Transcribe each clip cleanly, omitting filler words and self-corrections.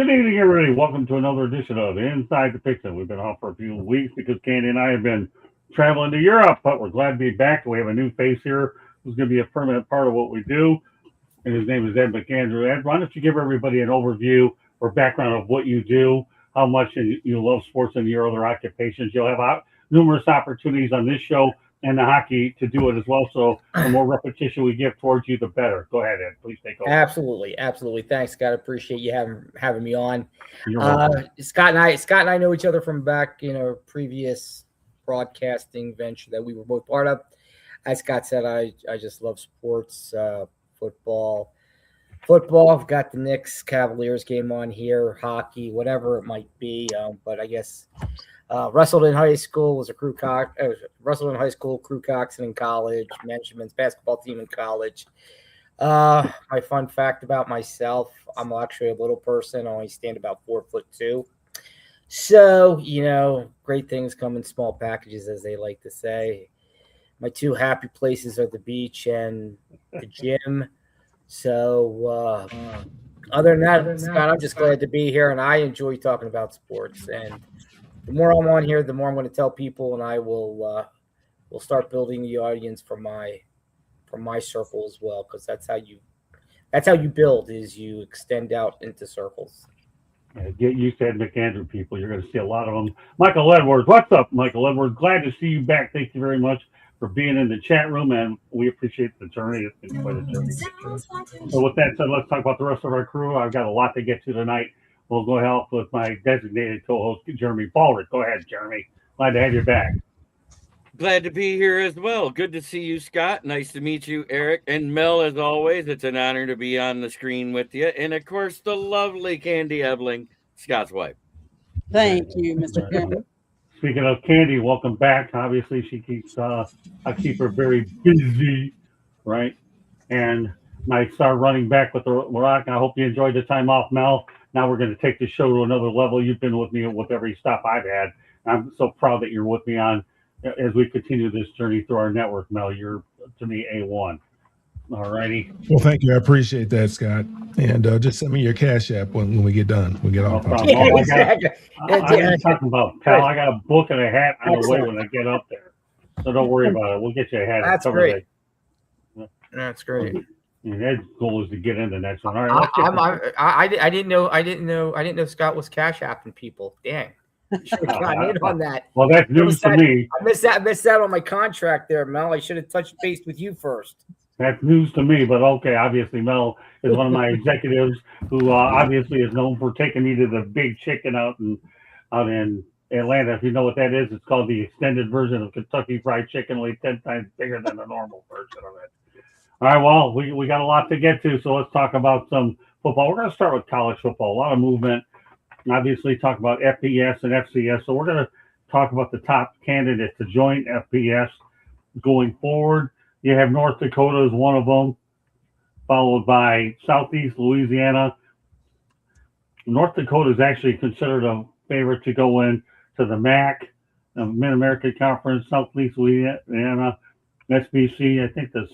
Good evening, everybody. Welcome to another edition of Inside the Pigskin. We've been off for a few weeks because Candy and I have been traveling to Europe, but we're glad to be back. We have a new face here who's going to be a permanent part of what we do, and his name is Ed McAndrew. Ed, why don't you give everybody an overview or background of what you do, how much you love sports and your other occupations. You'll have numerous opportunities on this show and the hockey to do it as well. So the more repetition we give towards you, the better. Go ahead, Ed. Please take over. Absolutely. Thanks, Scott. I appreciate you having me on. You're welcome. Scott and I know each other from back in a previous broadcasting venture that we were both part of. As Scott said, I just love sports, football. I've got the Knicks Cavaliers game on here, hockey, whatever it might be. But I guess wrestled in high school, was a crew cock. Wrestled in high school, crew coxswain in college, men's basketball team in college. My fun fact about myself, I'm actually a little person. I only stand about 4'2". So, great things come in small packages, as they like to say. My two happy places are the beach and the gym. So, other than that, Scott, I'm just glad to be here, and I enjoy talking about sports. And the more I'm on here, the more I'm going to tell people, and I will start building the audience for my circle as well, because that's how you build, is you extend out into circles. Yeah, get used to Ed McAndrew, people. You're going to see a lot of them. Michael Edwards, what's up, Michael Edwards? Glad to see you back. Thank you very much for being in the chat room, and we appreciate the journey. It's been quite a journey. So with that said, let's talk about the rest of our crew. I've got a lot to get to tonight. We'll go help with my designated co-host, Jeremy Ballard. Go ahead, Jeremy. Glad to have you back. Glad to be here as well. Good to see you, Scott. Nice to meet you, Eric. And Mel, as always, it's an honor to be on the screen with you. And, of course, the lovely Candy Ebling, Scott's wife. Thank you, Mr. Chairman. Speaking of Candy, welcome back. Obviously, she keeps I keep her very busy, right? And I started running back with the rock. I hope you enjoyed the time off, Mel. Now we're going to take the show to another level. You've been with me with every stop I've had. I'm so proud that you're with me on as we continue this journey through our network, Mel. You're, to me, A1. All righty. Well, thank you. I appreciate that, Scott. And just send me your Cash App when we get done. We get off. I'm talking about, pal. I got a book and a hat on the way when I get up there. So don't worry about it. We'll get you a hat. That's great. That's great. And Ed's goal is to get in the next one. All right. I didn't know Scott was Cash Apping people. Dang. Should have gotten in on that. Well, that's news to me. I missed out on my contract there, Mel. I should have touched base with you first. That's news to me, but okay. Obviously, Mel is one of my executives who obviously is known for taking me to the big chicken out in Atlanta. If you know what that is, it's called the extended version of Kentucky Fried Chicken, only 10 times bigger than the normal version of it. All right, well, we got a lot to get to, so let's talk about some football. We're going to start with college football. A lot of movement. Obviously, talk about FBS and FCS. So we're going to talk about the top candidates to join FBS going forward. You have North Dakota as one of them, followed by Southeast Louisiana. North Dakota is actually considered a favorite to go in to the MAC, the Mid-American Conference, Southeast Louisiana, SBC, I think the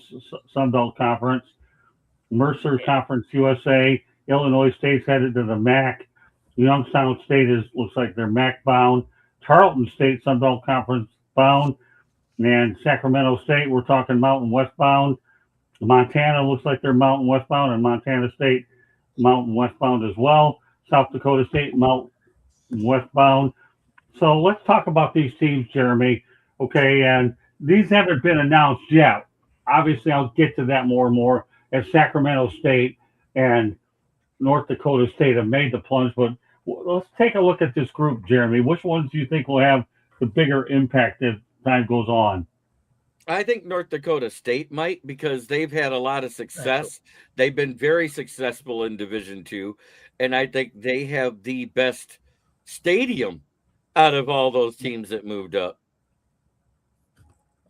Sun Belt Conference, Mercer Conference USA, Illinois State's headed to the MAC. Youngstown State looks like they're MAC bound. Tarleton State, Sun Belt Conference bound. And Sacramento State, we're talking Mountain Westbound. Montana looks like they're Mountain Westbound, and Montana State Mountain Westbound as well. South Dakota State Mountain Westbound. So let's talk about these teams, Jeremy. Okay, and these haven't been announced yet. Obviously, I'll get to that more and more as Sacramento State and North Dakota State have made the plunge. But let's take a look at this group, Jeremy. Which ones do you think will have the bigger impact as time goes on? I think North Dakota State might, because they've had a lot of success. They've been very successful in Division II, and I think they have the best stadium out of all those teams that moved up.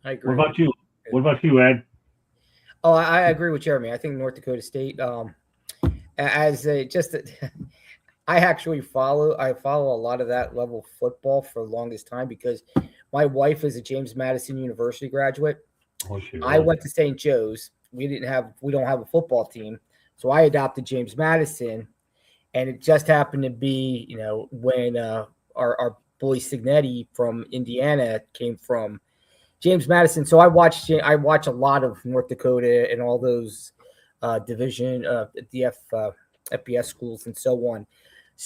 I agree. What about you, Ed? Oh, I agree with Jeremy. I think North Dakota State, I actually follow a lot of that level of football for the longest time because my wife is a James Madison University graduate. I went to St. Joe's. We don't have a football team, so I adopted James Madison, and it just happened to be, when our boy Signetti from Indiana came from James Madison. So I watch a lot of North Dakota and all those division FBS schools and so on.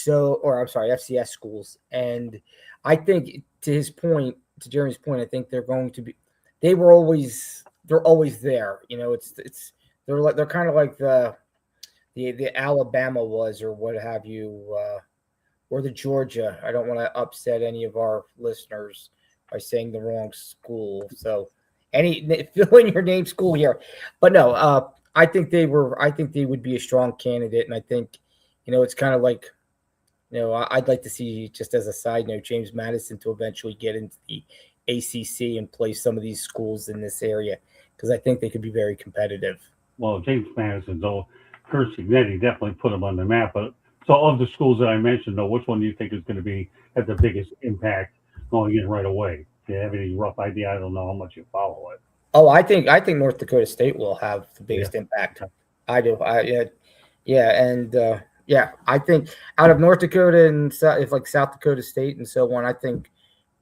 Or I'm sorry, FCS schools. And I think to Jeremy's point, I think they're always there. They're kind of like the Alabama was, or what have you, or the Georgia. I don't want to upset any of our listeners by saying the wrong school. So fill in your name school here. But no, I think they would be a strong candidate. And I think, it's kind of like, I'd like to see, just as a side note, James Madison to eventually get into the ACC and play some of these schools in this area, because I think they could be very competitive. Well, James Madison, though, Kurt Signetti definitely put him on the map. But so of the schools that I mentioned, though, which one do you think is going to have the biggest impact going in right away? Do you have any rough idea? I don't know how much you follow it. Oh, I think North Dakota State will have the biggest impact. I do. I think out of North Dakota and South Dakota State and so on, I think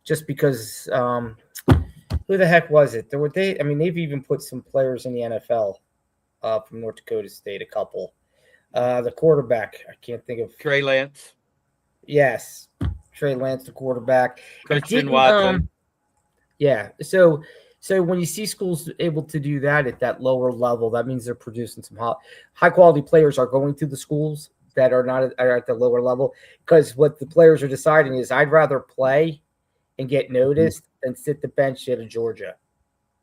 just because who the heck was it? They've even put some players in the NFL from North Dakota State, a couple. The quarterback, I can't think of. Trey Lance. Yes, Trey Lance, the quarterback. Christian Watson. So when you see schools able to do that at that lower level, that means they're producing some high quality players are going to the schools that are at the lower level, because what the players are deciding is, I'd rather play and get noticed than sit the bench at a Georgia.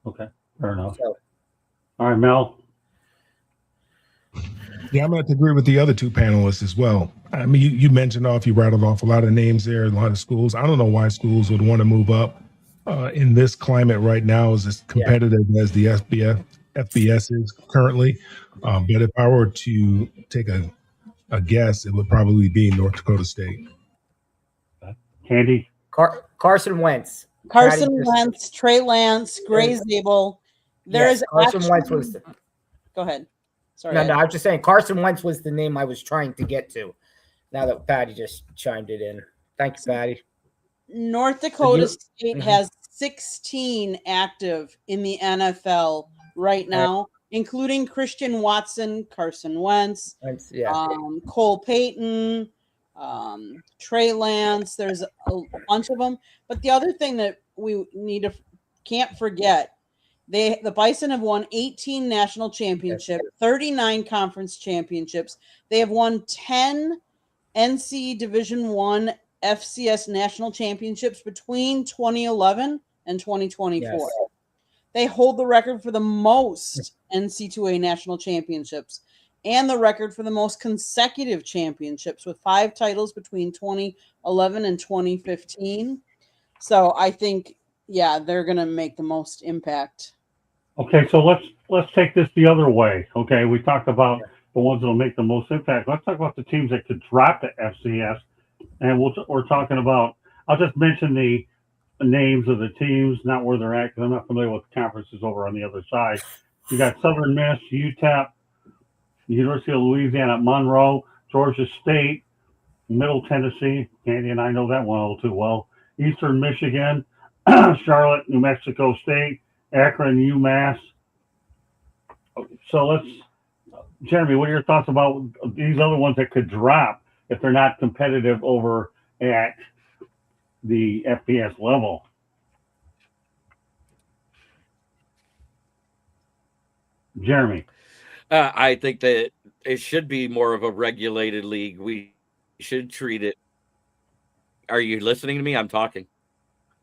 Okay, fair enough. So, all right, Mel. Yeah, I'm going to agree with the other two panelists as well. I mean, you mentioned you rattled off a lot of names there, a lot of schools. I don't know why schools would want to move up in this climate right now, as competitive as the FBS is currently. But if I were to take a guess, it would probably be North Dakota State. Candy? Carson Wentz. Carson Wentz, Trey Lance, Gray Zabel. Carson Wentz was. Go ahead. Sorry. No, I was just saying Carson Wentz was the name I was trying to get to. Now that Patty just chimed it in. Thank you, Patty. North Dakota State has 16 active in the NFL right now, including Christian Watson, Carson Wentz, Cole Payton, Trey Lance. There's a bunch of them. But the other thing that we can't forget, the Bison have won 18 national championships, 39 conference championships. They have won 10 NC Division I FCS national championships between 2011 and 2024. Yes. They hold the record for the most NC2A national championships and the record for the most consecutive championships, with 5 titles between 2011 and 2015. So I think, they're going to make the most impact. Okay, so let's take this the other way. Okay, we talked about the ones that will make the most impact. Let's talk about the teams that could drop the FCS, and we're talking about. I'll just mention the names of the teams, not where they're at, because I'm not familiar with the conferences over on the other side. You got Southern Miss, UTEP, University of Louisiana at Monroe, Georgia State, Middle Tennessee. Candy and I know that one all too well. Eastern Michigan, Charlotte, New Mexico State, Akron, UMass. So Jeremy, what are your thoughts about these other ones that could drop if they're not competitive over at the FBS level? Jeremy. I think that it should be more of a regulated league. We should treat it. Are you listening to me? I'm talking.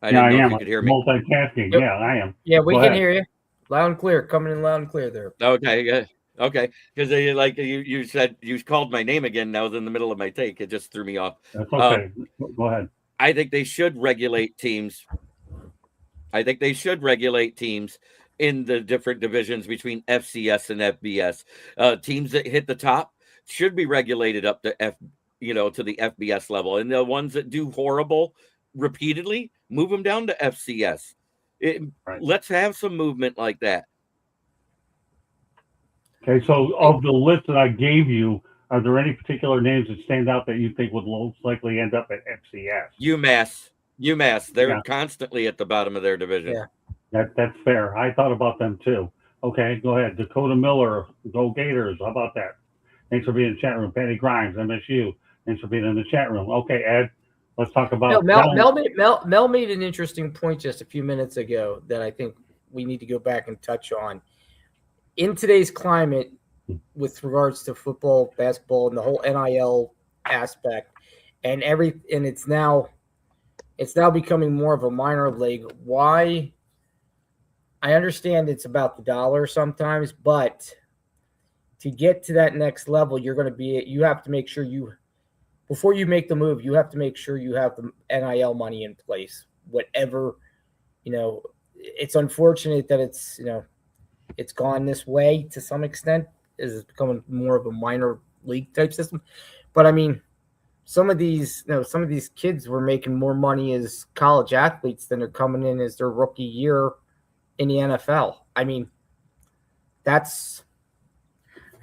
I didn't know if you could hear me. Multitasking. Yeah, I am. Yeah, we can hear you. Loud and clear. Coming in loud and clear there. Okay, good. Okay. Because you said you called my name again. And I was in the middle of my take. It just threw me off. That's okay. Go ahead. I think they should regulate teams. in the different divisions between FCS and FBS. Teams that hit the top should be regulated up to to the FBS level, and the ones that do horrible repeatedly, move them down to FCS. Let's have some movement like that. Okay, so of the list that I gave you, Are there any particular names that stand out that you think would most likely end up at FCS? UMass. They're Yeah. constantly at the bottom of their division. Yeah. That's fair. I thought about them too. Okay, go ahead. Dakota Miller, go Gators. How about that? Thanks for being in the chat room. Patty Grimes, MSU. Thanks for being in the chat room. Okay, Ed, let's talk about Mel made an interesting point just a few minutes ago that I think we need to go back and touch on. In today's climate, with regards to football, basketball, and the whole NIL aspect, and it's now becoming more of a minor league. Why? I understand it's about the dollar sometimes, but to get to that next level, you have to make sure before you make the move, you have to make sure you have the NIL money in place. Whatever, it's unfortunate that it's gone this way to some extent, as it's becoming more of a minor league type system. But I mean, some of these kids were making more money as college athletes than they're coming in as their rookie year in the NFL. I mean, I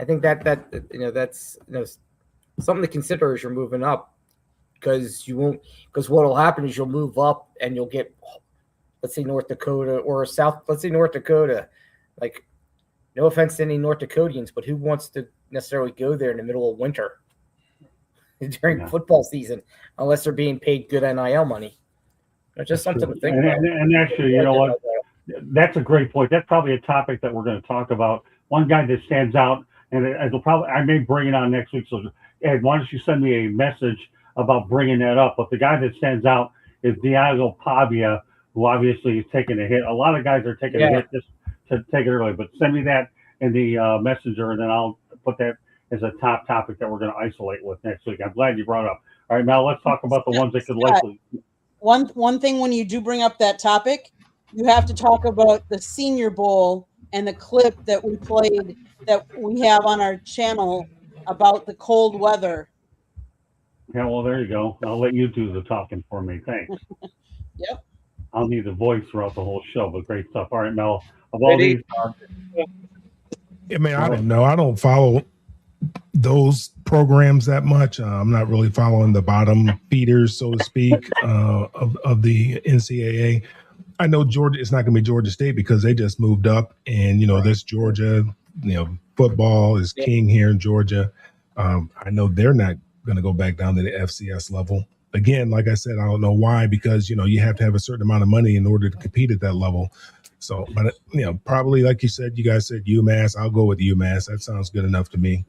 think that's something to consider as you're moving up, because what'll happen is you'll move up and you'll get, let's say North Dakota or let's say North Dakota. Like, no offense to any North Dakotians, but who wants to necessarily go there in the middle of winter during football season unless they're being paid good NIL money? Just something to think about. And actually, you know what? That's a great point. That's probably a topic that we're going to talk about. One guy that stands out, and I may bring it on next week. So, Ed, why don't you send me a message about bringing that up? But the guy that stands out is Diago Pavia, who obviously is taking a hit. A lot of guys are taking a hit just to take it early. But send me that in the messenger, and then I'll put that as a top topic that we're going to isolate with next week. I'm glad you brought it up. All right, Mel, let's talk about the ones that could likely. One thing, when you do bring up that topic, you have to talk about the Senior Bowl and the clip that we played that we have on our channel about the cold weather. Yeah, well, there you go. I'll let you do the talking for me. Thanks. Yep. I'll need the voice throughout the whole show, but great stuff. All right, Mel. Of all these, I mean, I don't know. I don't follow those programs that much. I'm not really following the bottom feeders, so to speak, of the NCAA. I know Georgia. It's not going to be Georgia State because they just moved up, and this Georgia. Football is king here in Georgia. I know they're not going to go back down to the FCS level again. Like I said, I don't know why, because you have to have a certain amount of money in order to compete at that level. So, but probably like you said, you guys said UMass. I'll go with UMass. That sounds good enough to me.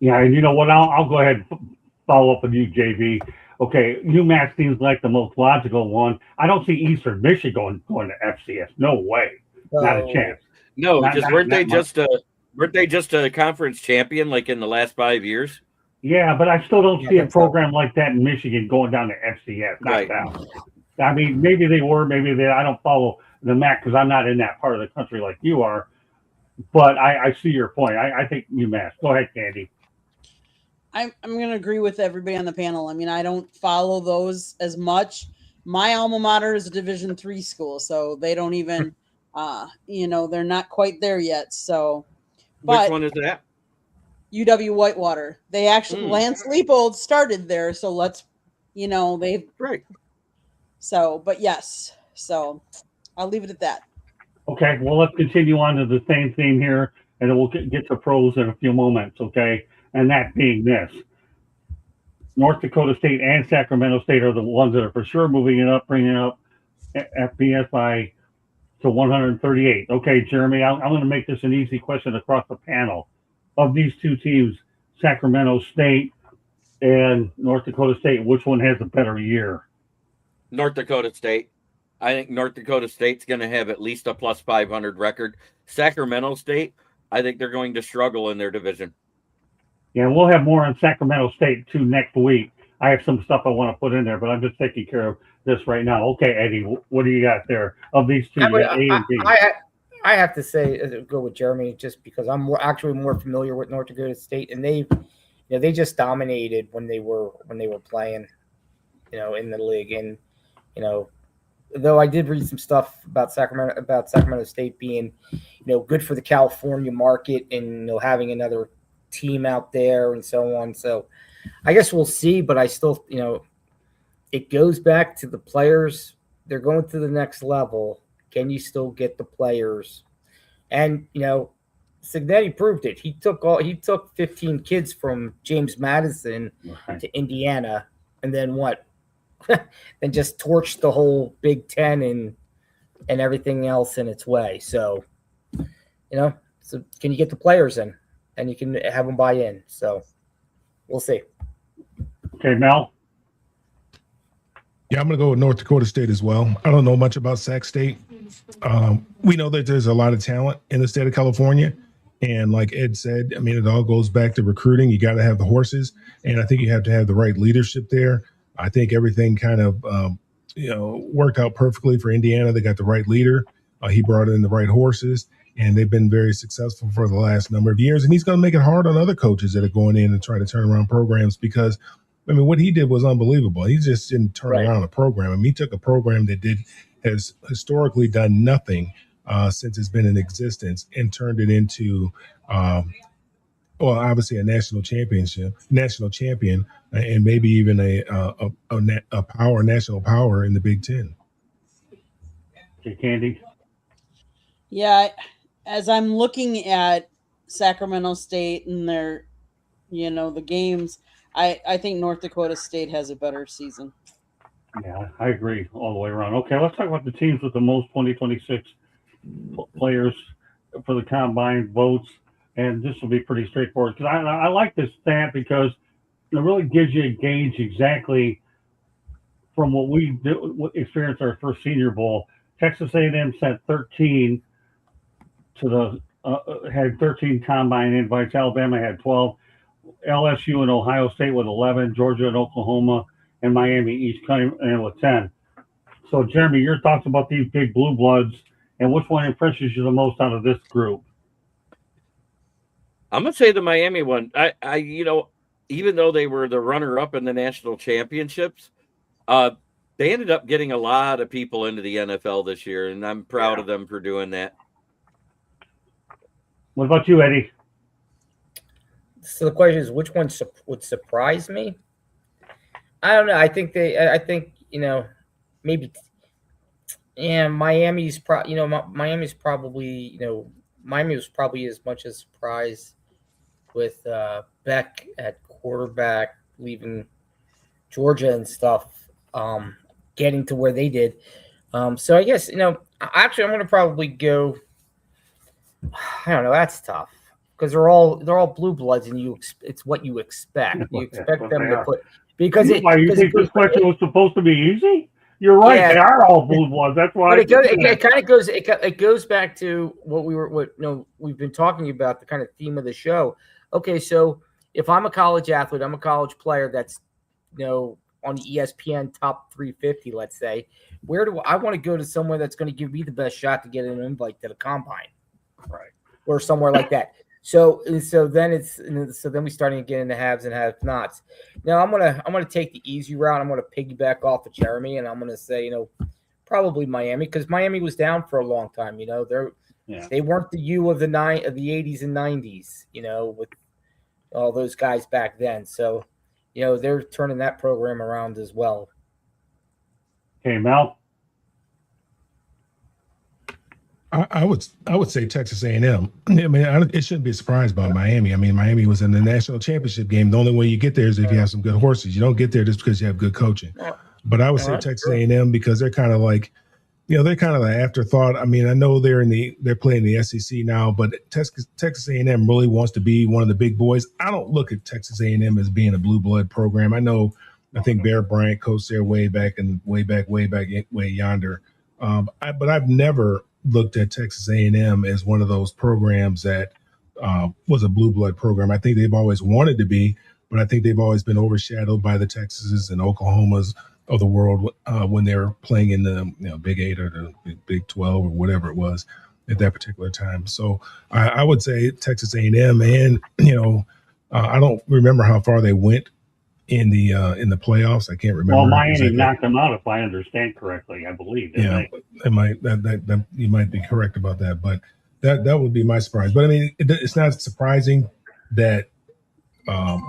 Yeah, and you know what? I'll go ahead and follow up with you, JV. Okay, UMass seems like the most logical one. I don't see Eastern Michigan going to FCS. No way. Not a chance. No, because weren't they just a conference champion like in the last 5 years? Yeah, but I still don't see a program like that in Michigan going down to FCS. Not that. I mean, maybe they were, maybe they. I don't follow the MAC because I'm not in that part of the country like you are. But I see your point. I think UMass. Go ahead, Candy. I'm going to agree with everybody on the panel. I mean, I don't follow those as much. My alma mater is a Division III school, so they don't even, they're not quite there yet. So, which one is that? UW Whitewater. They actually Lance Leopold started there, so they've right. So, but yes, so I'll leave it at that. Okay, well, let's continue on to the same theme here, and then we'll get to pros in a few moments. Okay. And that being this, North Dakota State and Sacramento State are the ones that are for sure moving it up, bringing up FBS to 138. Okay, Jeremy, I'm going to make this an easy question across the panel. Of these two teams, Sacramento State and North Dakota State, which one has a better year? North Dakota State. I think North Dakota State's going to have at least a plus 500 record. Sacramento State, I think they're going to struggle in their division. Yeah, we'll have more on Sacramento State too next week. I have some stuff I want to put in there, but I'm just taking care of this right now. Okay, Eddie, what do you got there of these two? A and B. I have to say, go with Jeremy, just because I'm actually more familiar with North Dakota State, and they just dominated when they were playing, in the league, and though I did read some stuff about Sacramento State being, good for the California market and having another team out there and so on. So I guess we'll see, but I still, it goes back to the players. They're going to the next level. Can you still get the players? And, Signetti proved it. He took 15 kids from James Madison to Indiana, and then what? And just torched the whole Big Ten and everything else in its way. So, so can you get the players in, and you can have them buy in? So we'll see. Okay, Mel. Yeah, I'm going to go with North Dakota State as well. I don't know much about Sac State. We know that there's a lot of talent in the state of California. And like Ed said, I mean, it all goes back to recruiting. You got to have the horses. And I think you have to have the right leadership there. I think everything kind of, worked out perfectly for Indiana. They got the right leader. He brought in the right horses. And they've been very successful for the last number of years. And he's going to make it hard on other coaches that are going in and trying to turn around programs because – I mean, what he did was unbelievable. He just didn't turn around a program. I mean, he took a program that has historically done nothing since it's been in existence and turned it into, obviously a national champion, and maybe even a national power in the Big Ten. Okay, Candy. Yeah, as I'm looking at Sacramento State and their, the games, I think North Dakota State has a better season. Yeah, I agree all the way around. Okay, let's talk about the teams with the most 2026 players for the combine votes. And this will be pretty straightforward because I like this stat because it really gives you a gauge exactly from what we experienced our first Senior Bowl. Texas A&M sent 13 to had 13 combine invites. Alabama had 12. LSU and Ohio State with 11, Georgia and Oklahoma and Miami each coming in with 10. So, Jeremy, your thoughts about these big blue bloods and which one impresses you the most out of this group? I'm going to say the Miami one. I even though they were the runner-up in the national championships, they ended up getting a lot of people into the NFL this year, and I'm proud of them for doing that. What about you, Eddie? So the question is, which one would surprise me? I don't know. I think maybe. Yeah, Miami's Miami was probably as much a surprise with Beck at quarterback, leaving Georgia and stuff, getting to where they did. So I guess actually I'm going to probably go. I don't know. That's tough. Because they're all blue bloods, and it's what you expect. You expect them to put because you think this question was supposed to be easy? You're right. Yeah, they are all blue bloods. That's why. But it goes back to what we've been talking about, the kind of theme of the show. Okay, so if I'm a college athlete, I'm a college player that's on the ESPN top 350, let's say, where do I want to go to somewhere that's going to give me the best shot to get an invite to the combine, right, or somewhere like that. So then we starting to get into haves and have-nots. Now I'm gonna take the easy route. I'm gonna piggyback off of Jeremy, and I'm gonna say probably Miami, because Miami was down for a long time. They weren't the U of the 80s and 90s. With all those guys back then. So they're turning that program around as well. Okay, Mel. I would say Texas A&M. I mean, it shouldn't be a surprise about Miami. I mean, Miami was in the national championship game. The only way you get there is if you have some good horses. You don't get there just because you have good coaching. But I would say Texas A&M because they're kind of like, they're kind of the afterthought. I mean, I know they're playing the SEC now, but Texas A&M really wants to be one of the big boys. I don't look at Texas A&M as being a blue blood program. I think Bear Bryant coached there way back yonder. But I've never looked at Texas A&M as one of those programs that was a blue blood program. I think they've always wanted to be, but I think they've always been overshadowed by the Texases and Oklahomas of the world when they were playing in the Big 8 or the Big 12 or whatever it was at that particular time. So I would say Texas A&M, and I don't remember how far they went in the playoffs. I can't remember. Well, Miami knocked them out, if I understand correctly. I believe. Yeah, it might. That you might be correct about that, but that would be my surprise. But I mean, it's not surprising that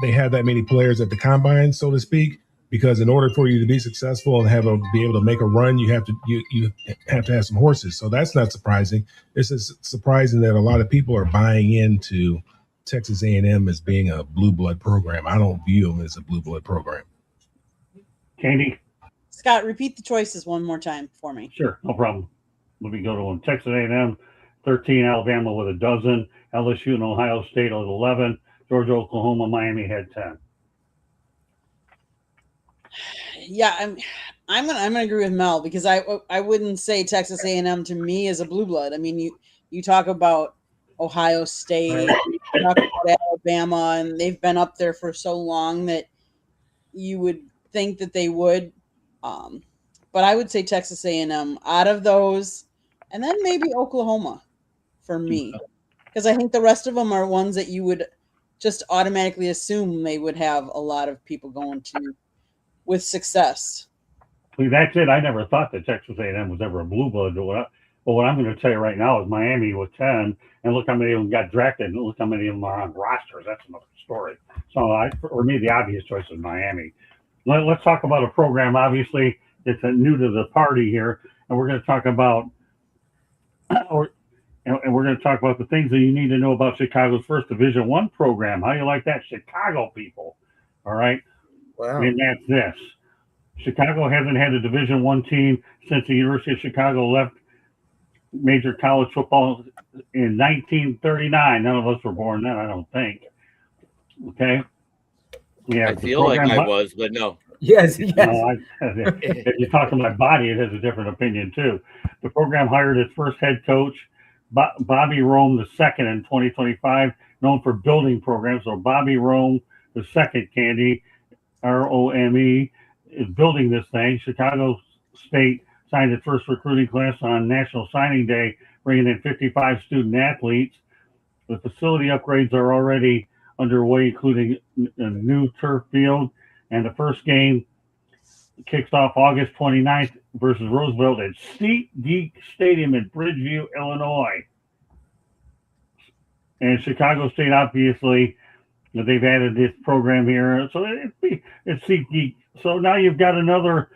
they have that many players at the combine, so to speak. Because in order for you to be successful and be able to make a run, you have to have some horses. So that's not surprising. It's just surprising that a lot of people are buying into Texas A&M as being a blue blood program. I don't view them as a blue blood program. Candy? Scott, repeat the choices one more time for me. Sure, no problem. Let me go to them. Texas A&M, 13, Alabama with a dozen, LSU and Ohio State with 11, Georgia, Oklahoma, Miami had 10. Yeah, I'm gonna agree with Mel, because I wouldn't say Texas A&M to me is a blue blood. I mean, you talk about Ohio State, you talk about Alabama, and they've been up there for so long that you would think that they would. But I would say Texas A&M out of those, and then maybe Oklahoma for me, because I think the rest of them are ones that you would just automatically assume they would have a lot of people going to with success. See, that's it. I never thought that Texas A&M was ever a blue blood. But what I'm going to tell you right now is Miami with 10, and look how many of them got drafted, and look how many of them are on rosters. That's another story. So for me, the obvious choice is Miami. Let's talk about a program. Obviously, it's new to the party here, and we're going to talk about, and we're going to talk about the things that you need to know about Chicago's first Division I program. How you like that, Chicago people? All right. Wow. And that's this. Chicago hasn't had a Division I team since the University of Chicago left major college football in 1939. None of us were born then, I don't think. Okay. Yeah, I feel like I was, but no. Yes. No, if you talk to my body, it has a different opinion too. The program hired its first head coach, Bobby Rome II, in 2025, known for building programs. So Bobby Rome II, Candy, Rome, is building this thing. Chicago State signed its first recruiting class on National Signing Day, bringing in 55 student athletes. The facility upgrades are already underway, including a new turf field, and the first game kicks off August 29th versus Roosevelt at SeatGeek Stadium in Bridgeview, Illinois. And Chicago State, obviously, they've added this program here, so it's SeatGeek. So now you've got another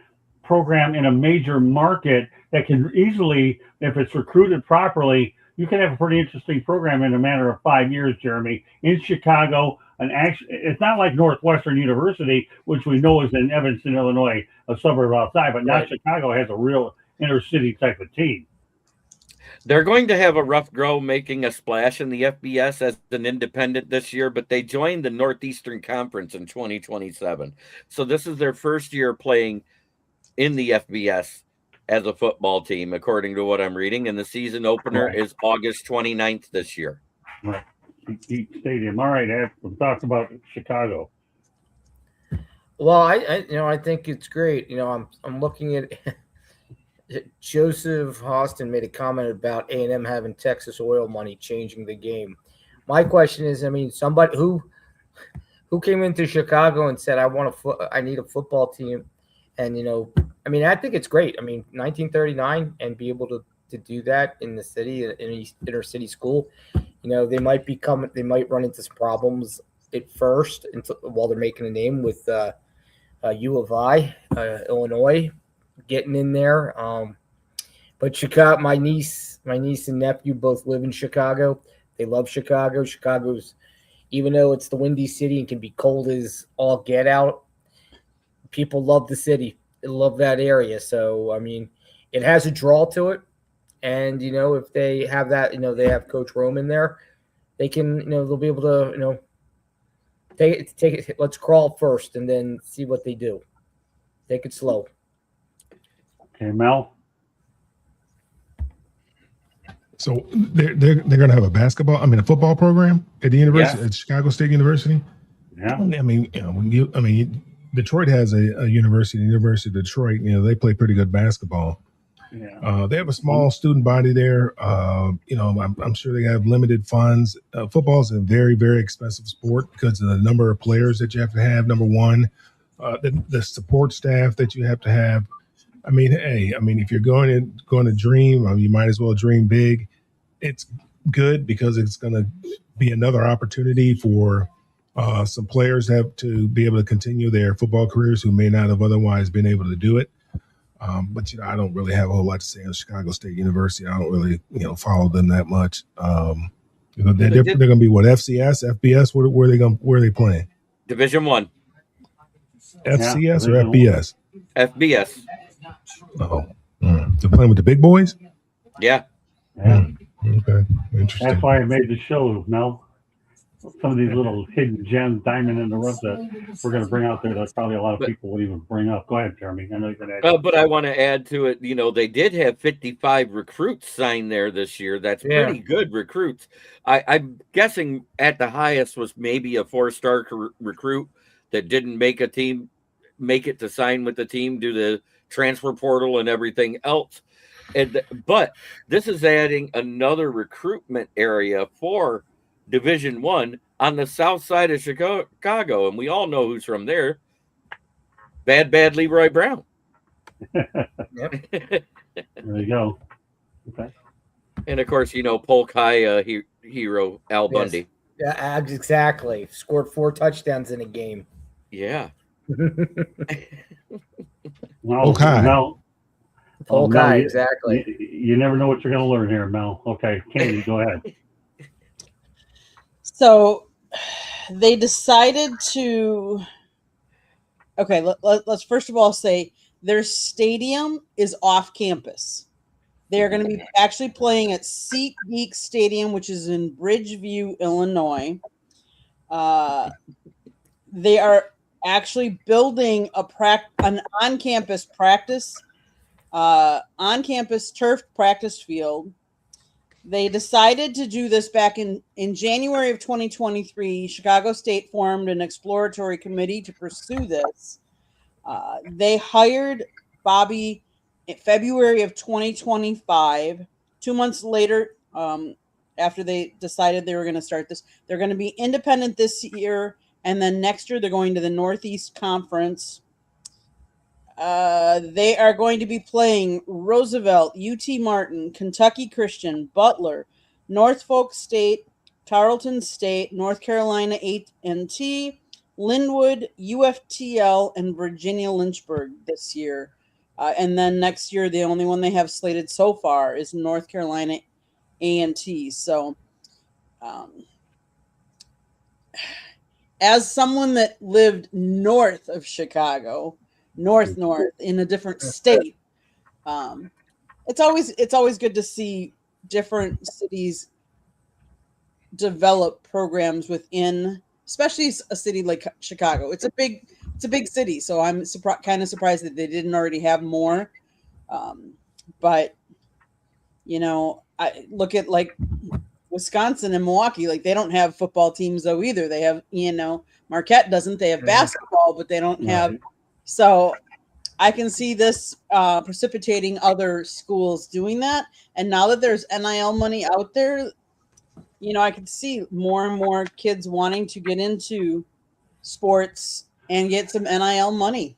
program in a major market that can easily, if it's recruited properly, you can have a pretty interesting program in a matter of 5 years, Jeremy, in Chicago. It's not like Northwestern University, which we know is in Evanston, Illinois, a suburb outside, but now Chicago has a real inner city type of team. They're going to have a rough go making a splash in the FBS as an independent this year, but they joined the Northeastern Conference in 2027. So this is their first year playing in the FBS as a football team, according to what I'm reading. And the season opener is August 29th this year. Right. SeatGeek Stadium. All right, Ed, we'll talk about Chicago. Well, I think it's great. I'm looking at Joseph Austin made a comment about A&M having Texas oil money changing the game. My question is, somebody who came into Chicago and said, I need a football team. And, I think it's great. 1939 and be able to do that in the city, in an inner city school, they might run into some problems at first while they're making a name with U of I, Illinois, getting in there. But Chicago, my niece and nephew both live in Chicago. They love Chicago. Chicago's, even though it's the Windy City and can be cold as all get out, people love the city. They love that area. So, it has a draw to it. And, if they have that, they have Coach Rome in there, they can, they'll be able to, take it. Let's crawl first and then see what they do. Take it slow. Okay, Mel. So they're going to have a football program at the university, at Chicago State University. Yeah. Detroit has a university, the University of Detroit. They play pretty good basketball. Yeah. They have a small student body there. I'm sure they have limited funds. Football is a very, very expensive sport because of the number of players that you have to have. Number one, the support staff that you have to have. If you're going to dream, you might as well dream big. It's good because it's going to be another opportunity for Some players have to be able to continue their football careers who may not have otherwise been able to do it. But I don't really have a whole lot to say on Chicago State University. I don't really follow them that much. They're going to be what, FCS, FBS? Where are they playing? Division One. FCS or FBS? FBS. Oh, they're playing with the big boys. Yeah. Okay, interesting. That's why I made the show, Mel. Some of these little hidden gems, diamond in the rough that we're going to bring out there that probably a lot of people would even bring up. Go ahead, Jeremy. I know you're going to add. But I want to add to it. They did have 55 recruits signed there this year. That's pretty good recruits. I'm guessing at the highest was maybe a 4-star recruit that didn't make it to sign with the team due to transfer portal and everything else. But this is adding another recruitment area for Division One on the south side of Chicago, and we all know who's from there. Bad Leroy Brown. Yep. There you go. Okay. And of course, Polk High hero Al Bundy. Yeah, exactly. Scored 4 touchdowns in a game. Yeah. Well, Polk High, exactly. You never know what you're going to learn here, Mel. Okay, Candy, go ahead. So they decided to. Okay, let's first of all say their stadium is off campus. They are going to be actually playing at SeatGeek Stadium, which is in Bridgeview, Illinois. They are actually building an on-campus turf practice field. They decided to do this back in January of 2023. Chicago State formed an exploratory committee to pursue this. They hired Bobby in February of 2025. 2 months later, after they decided they were going to start this, they're going to be independent this year, and then next year they're going to the Northeast Conference. They are going to be playing Roosevelt, UT Martin, Kentucky Christian, Butler, Norfolk State, Tarleton State, North Carolina A&T, Linwood, UFTL, and Virginia Lynchburg this year. And then next year, the only one they have slated so far is North Carolina A&T. So, as someone that lived north of Chicago, north in a different state, it's always good to see different cities develop programs within, especially a city like Chicago. It's a big city, so I'm kind of surprised that they didn't already have more. But I look at like Wisconsin and Milwaukee, like they don't have football teams though either. They have, Marquette doesn't. They have basketball, but they don't have. So I can see this precipitating other schools doing that. And now that there's NIL money out there, I can see more and more kids wanting to get into sports and get some NIL money.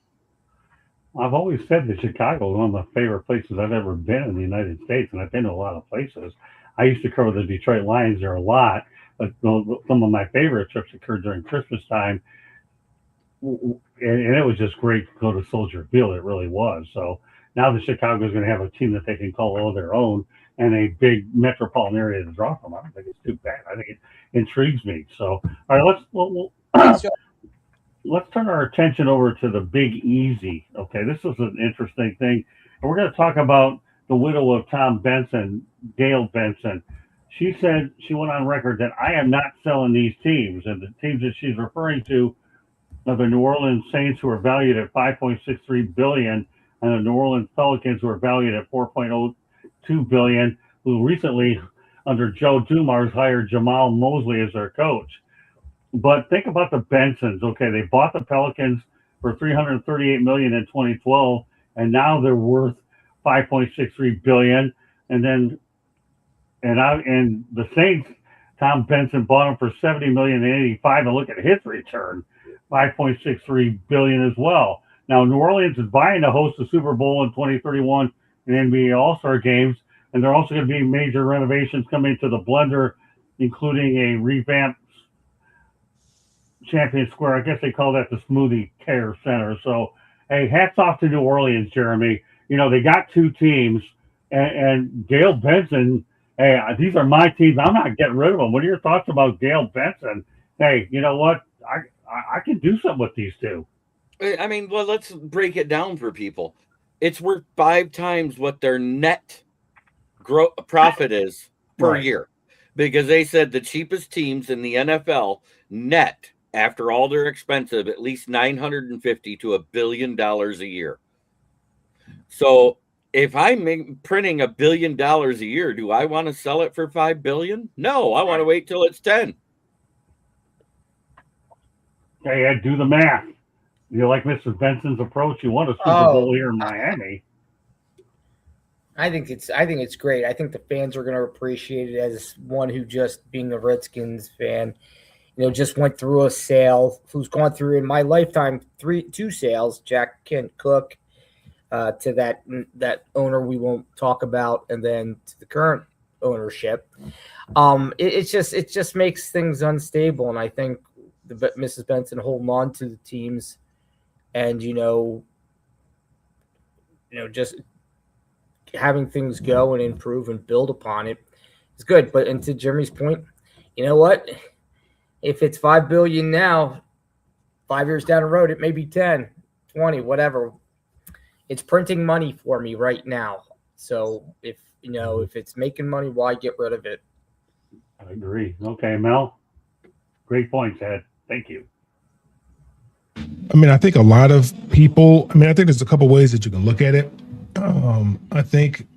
I've always said that Chicago is one of my favorite places I've ever been in the United States, and I've been to a lot of places. I used to cover the Detroit Lions there a lot, but some of my favorite trips occurred during Christmas time, and it was just great to go to Soldier Field. It really was. So now that Chicago is going to have a team that they can call all their own and a big metropolitan area to draw from, I don't think it's too bad. I think it intrigues me. So, all right, let's turn our attention over to the Big Easy. Okay, this is an interesting thing. And we're going to talk about the widow of Tom Benson, Gail Benson. She said, she went on record that I am not selling these teams. And the teams that she's referring to are the New Orleans Saints, who are valued at $5.63 billion, and the New Orleans Pelicans, who are valued at $4.02 billion, who recently, under Joe Dumars, hired Jamal Mosley as their coach. But think about the Bensons. Okay, they bought the Pelicans for $338 million in 2012, and now they're worth $5.63 billion. And then, and the Saints, Tom Benson bought them for $70 million in '85, and look at his return, $5.63 billion as well. Now, New Orleans is buying to host the Super Bowl in 2031 and NBA All-Star games, and there are also going to be major renovations coming to the Blender, including a revamped Champion Square. I guess they call that the Smoothie Care Center. So, hey, hats off to New Orleans, Jeremy. You know, they got two teams, and Gail Benson. Hey, these are my teams. I'm not getting rid of them. What are your thoughts about Gail Benson? Hey, you know what? I can do something with these two. I mean, well, let's break it down for people. It's worth 5 times what their net profit is per year, because they said the cheapest teams in the NFL net after all their expensive at least $950 to $1 billion a year. So if I'm printing $1 billion a year, do I want to sell it for $5 billion? No, I want to wait till it's 10. Okay, Ed, do the math. You like Mrs. Benson's approach? You want a Super Bowl here in Miami. I think it's great. I think the fans are going to appreciate it. As one who, just being a Redskins fan, you know, just went through a sale, who's gone through in my lifetime two sales, Jack Kent Cook, to that owner we won't talk about, and then to the current ownership. It just makes things unstable, and I think Mrs. Benson holding on to the teams, and you know, just having things go and improve and build upon it is good. But and to Jimmy's point, you know what? If it's $5 billion now, 5 years down the road, it may be 10, 20, whatever. It's printing money for me right now. So if it's making money, why get rid of it? I agree. Okay, Mel. Great points, Ed. Thank you. I mean, I think a lot of people, I think there's a couple ways that you can look at it. I think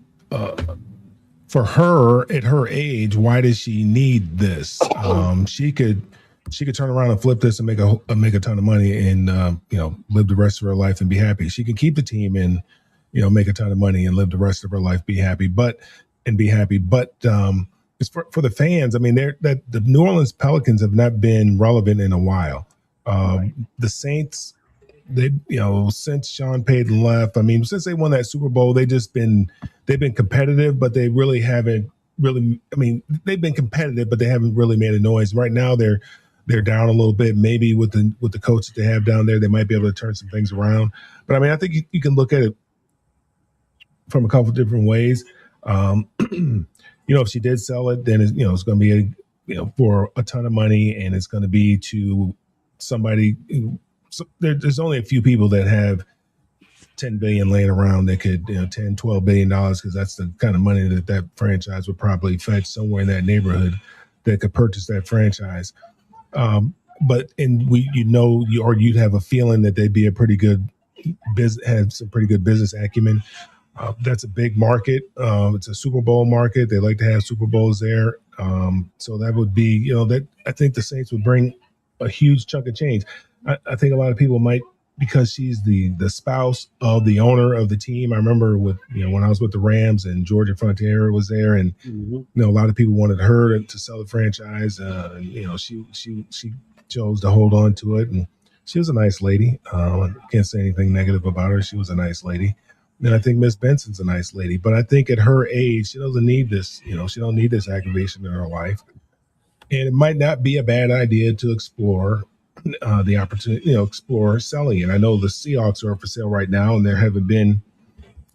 for her at her age, why does she need this? She could turn around and flip this and make a ton of money and live the rest of her life and be happy. She can keep the team and make a ton of money and live the rest of her life be happy. But it's for the fans. I mean, that the New Orleans Pelicans have not been relevant in a while. The Saints, since Sean Payton left, since they won that Super Bowl, they've been competitive, but they really haven't really. They've been competitive, but they haven't really made a noise. Right now, they're down a little bit. Maybe with the coach that they have down there, they might be able to turn some things around. But I think you can look at it from a couple of different ways. If she did sell it, then it's going to be for a ton of money, and it's going to be to somebody. There's only a few people that have $10 billion laying around that could, $10-12 billion, because that's the kind of money that franchise would probably fetch somewhere in that neighborhood that could purchase that franchise. You'd have a feeling that they'd be a pretty good have some pretty good business acumen. That's a big market. It's a Super Bowl market. They like to have Super Bowls there. So that would be, that I think the Saints would bring a huge chunk of change. I think a lot of people might, because she's the spouse of the owner of the team. I remember when I was with the Rams and Georgia Frontier was there, and a lot of people wanted her to sell the franchise. She chose to hold on to it, and she was a nice lady. Can't say anything negative about her. She was a nice lady. And I think Miss Benson's a nice lady, but I think at her age, she doesn't need this. She don't need this aggravation in her life, and it might not be a bad idea to explore the opportunity, explore selling it. I know the Seahawks are for sale right now, and there haven't been,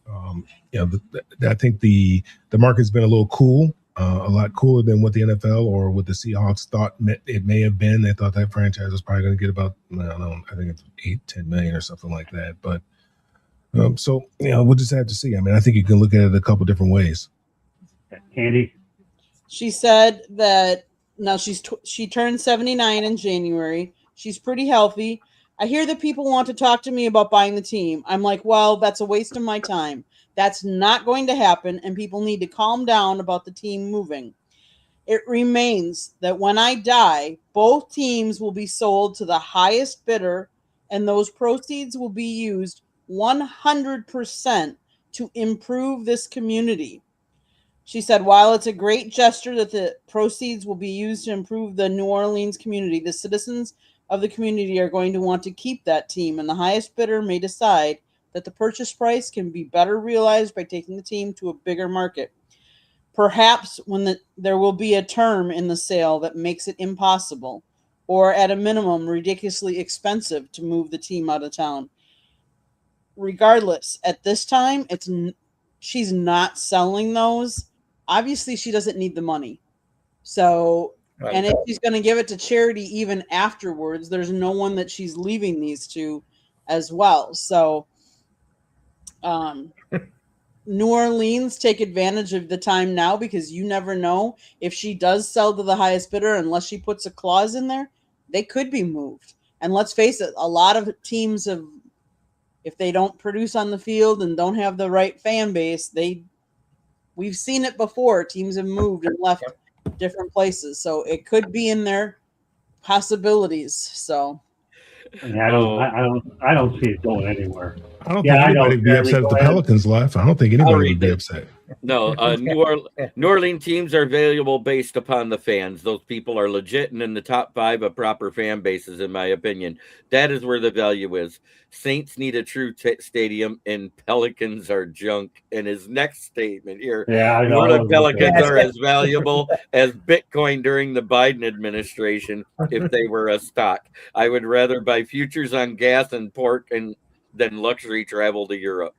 I think the market's been a little cool, a lot cooler than what the NFL or what the Seahawks thought it may have been. They thought that franchise was probably going to get about, I think it's 8-10 million or something like that. But so we'll just have to see. I think you can look at it a couple different ways. Candy. She said that now she turned 79 in January. She's pretty healthy. I hear that people want to talk to me about buying the team. I'm like, well, that's a waste of my time. That's not going to happen, and people need to calm down about the team moving. It remains that when I die, both teams will be sold to the highest bidder, and those proceeds will be used 100% to improve this community. She said, while it's a great gesture that the proceeds will be used to improve the New Orleans community, the citizens of the community are going to want to keep that team, and the highest bidder may decide that the purchase price can be better realized by taking the team to a bigger market. Perhaps there will be a term in the sale that makes it impossible, or at a minimum, ridiculously expensive to move the team out of town. Regardless, at this time, she's not selling those. Obviously, she doesn't need the money. So, Right. and if she's going to give it to charity even afterwards, there's no one that she's leaving these to as well. So, New Orleans, take advantage of the time now, because you never know if she does sell to the highest bidder, unless she puts a clause in there, they could be moved. And let's face it, a lot of teams have, if they don't produce on the field and don't have the right fan base, we've seen it before. Teams have moved and left different places. So it could be in their possibilities. So Yeah, I don't see it going anywhere. I don't think anybody would be upset if the Pelicans left. I don't think anybody would be upset. No, New Orleans teams are valuable based upon the fans. Those people are legit and in the top 5 of proper fan bases, in my opinion. That is where the value is. Saints need a true stadium, and Pelicans are junk. And his next statement here, New Orleans Pelicans are as valuable as Bitcoin during the Biden administration if they were a stock. I would rather buy futures on gas and pork than luxury travel to Europe.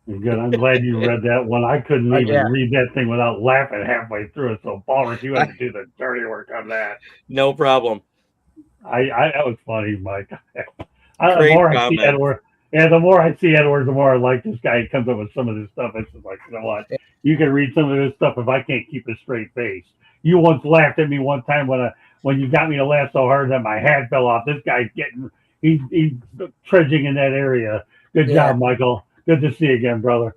Good. I'm glad you read that one. I couldn't even read that thing without laughing halfway through it. So, Ballers, you had to do the dirty work on that. No problem. That was funny, Mike. The more I see Edward, the more I like this guy. He comes up with some of this stuff. It's just like, you know what? You can read some of this stuff if I can't keep a straight face. You once laughed at me one time when you got me to laugh so hard that my hat fell off. This guy's he's trudging in that area. Good job, Michael. Good to see you again, brother.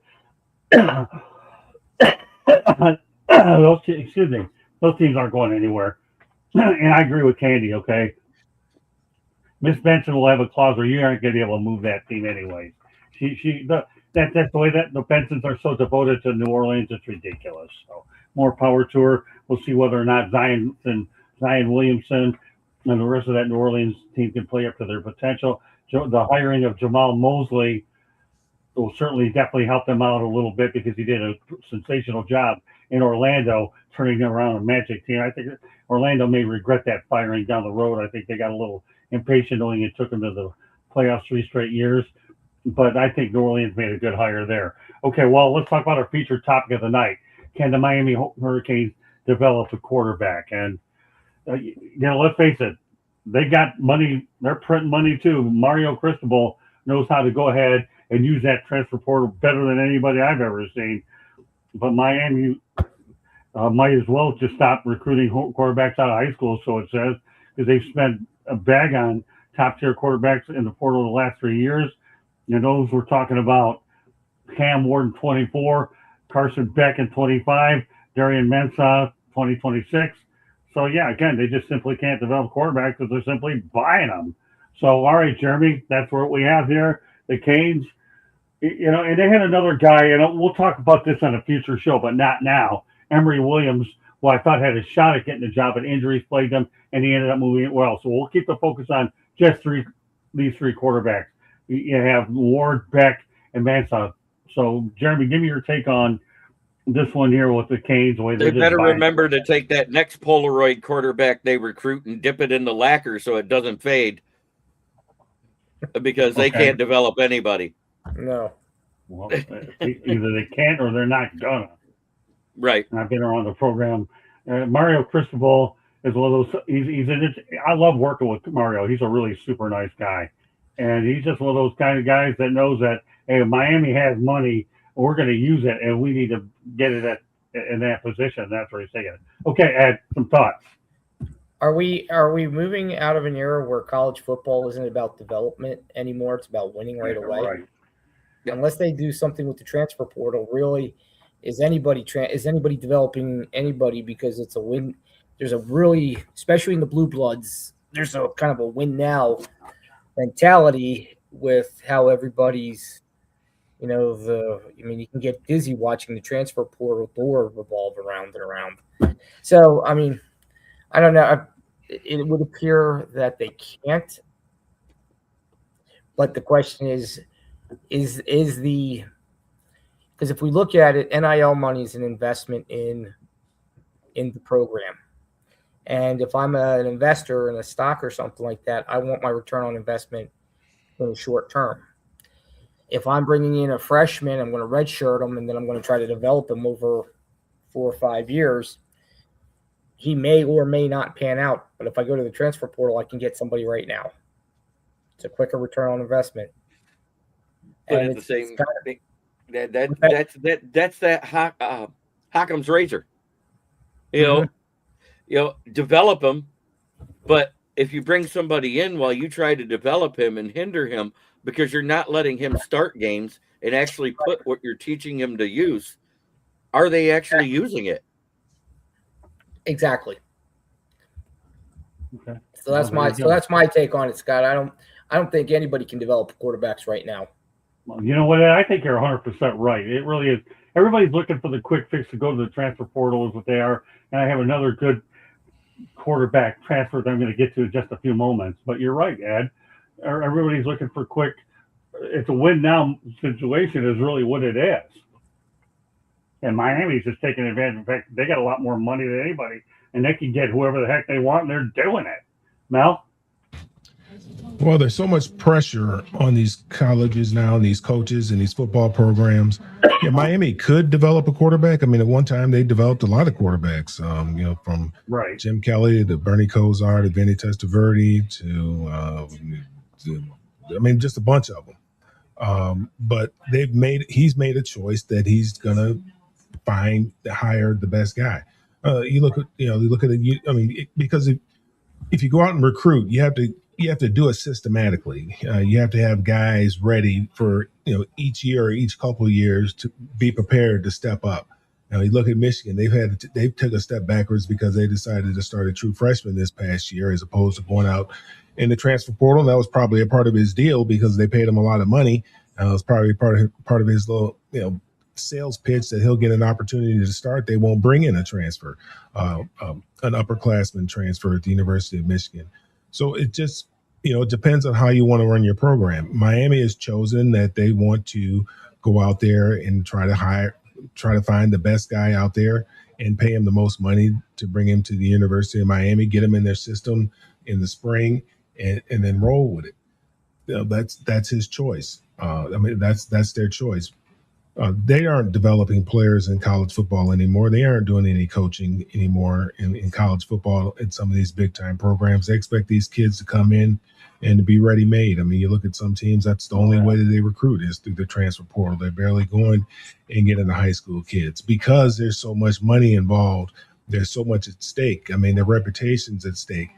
Excuse me. Those teams aren't going anywhere. And I agree with Candy, okay? Miss Benson will have a clause where you aren't going to be able to move that team anyways. That's the way that the Bensons are so devoted to New Orleans. It's ridiculous. So more power to her. We'll see whether or not Zion Williamson and the rest of that New Orleans team can play up to their potential. The hiring of Jamal Mosley will definitely help them out a little bit, because he did a sensational job in Orlando turning around a Magic team. I think Orlando may regret that firing down the road. I think they got a little impatient knowing it took them to the playoffs 3 straight years. But I think New Orleans made a good hire there. Okay, well, let's talk about our featured topic of the night. Can the Miami Hurricanes develop a quarterback? And, let's face it, they got money. They're printing money too. Mario Cristobal knows how to go ahead and use that transfer portal better than anybody I've ever seen. But Miami might as well just stop recruiting quarterbacks out of high school, so it says, because they've spent a bag on top-tier quarterbacks in the portal the last 3 years. Those we're talking about Cam Ward in 24, Carson Beck in 25, Darian Mensah 2026. So, again, they just simply can't develop quarterbacks because they're simply buying them. So, all right, Jeremy, that's what we have here. The Canes, and they had another guy, and we'll talk about this on a future show, but not now. Emory Williams, who I thought had a shot at getting a job, but injuries plagued him, and he ended up moving it well. So we'll keep the focus on just these 3 quarterbacks. You have Ward, Beck, and Mensah. So, Jeremy, give me your take on this one here with the Canes. They better remember to take that next Polaroid quarterback they recruit and dip it in the lacquer so it doesn't fade, because they can't develop anybody. No. Well, either they can't or they're not gonna. Right. I've been around the program. Mario Cristobal is one of those. I love working with Mario. He's a really super nice guy, and he's just one of those kind of guys that knows that, hey, Miami has money, we're going to use it, and we need to get it in that position. That's where he's taking it. Okay, Ed, some thoughts. Are we moving out of an era where college football isn't about development anymore? It's about winning right away. Right. Unless they do something with the transfer portal, really, is anybody developing anybody? Because it's a win. There's a really, especially in the blue bloods, there's a kind of a win now mentality with how everybody's, you can get dizzy watching the transfer portal door revolve around and around. So, I don't know. It would appear that they can't. But the question is because if we look at it, NIL money is an investment in the program. And if I'm an investor in a stock or something like that, I want my return on investment in the short term. If I'm bringing in a freshman, I'm going to redshirt him, and then I'm going to try to develop him over 4 or 5 years. He may or may not pan out, but if I go to the transfer portal, I can get somebody right now. It's a quicker return on investment. But at the same, that's that Hockham's razor. You know, develop him, but if you bring somebody in while you try to develop him and hinder him because you're not letting him start games and actually put what you're teaching him to use, are they actually using it? Exactly. Okay. So that's my take on it, Scott. I don't think anybody can develop quarterbacks right now. Well, you know what? I think you're 100% right. It really is. Everybody's looking for the quick fix to go to the transfer portal is what they are. And I have another good quarterback transfer that I'm going to get to in just a few moments. But you're right, Ed. Everybody's looking for quick. It's a win now situation is really what it is. And Miami's just taking advantage. In fact, they got a lot more money than anybody, and they can get whoever the heck they want, and they're doing it. Mel? Well, there's so much pressure on these colleges now, and these coaches and these football programs. Yeah, Miami could develop a quarterback. I mean, at one time they developed a lot of quarterbacks. From Jim Kelly to Bernie Kosar to Vinny Testaverde to just a bunch of them. But he's made a choice that he's gonna hire the best guy. Because if you go out and recruit, you have to do it systematically. You have to have guys ready for each year or each couple of years to be prepared to step up. Now you look at Michigan; they've took a step backwards because they decided to start a true freshman this past year as opposed to going out in the transfer portal. And that was probably a part of his deal because they paid him a lot of money. It was probably part of his little sales pitch that he'll get an opportunity to start. They won't bring in a transfer, an upperclassman transfer at the University of Michigan. So it just it depends on how you want to run your program. Miami has chosen that they want to go out there and try to find the best guy out there and pay him the most money to bring him to the University of Miami, get him in their system in the spring, and then roll with it. That's his choice. That's their choice. They aren't developing players in college football anymore. They aren't doing any coaching anymore in college football in some of these big time programs. They expect these kids to come in and to be ready made. I mean, you look at some teams, that's the only way that they recruit is through the transfer portal. They're barely going and getting the high school kids because there's so much money involved. There's so much at stake. I mean, their reputation's at stake.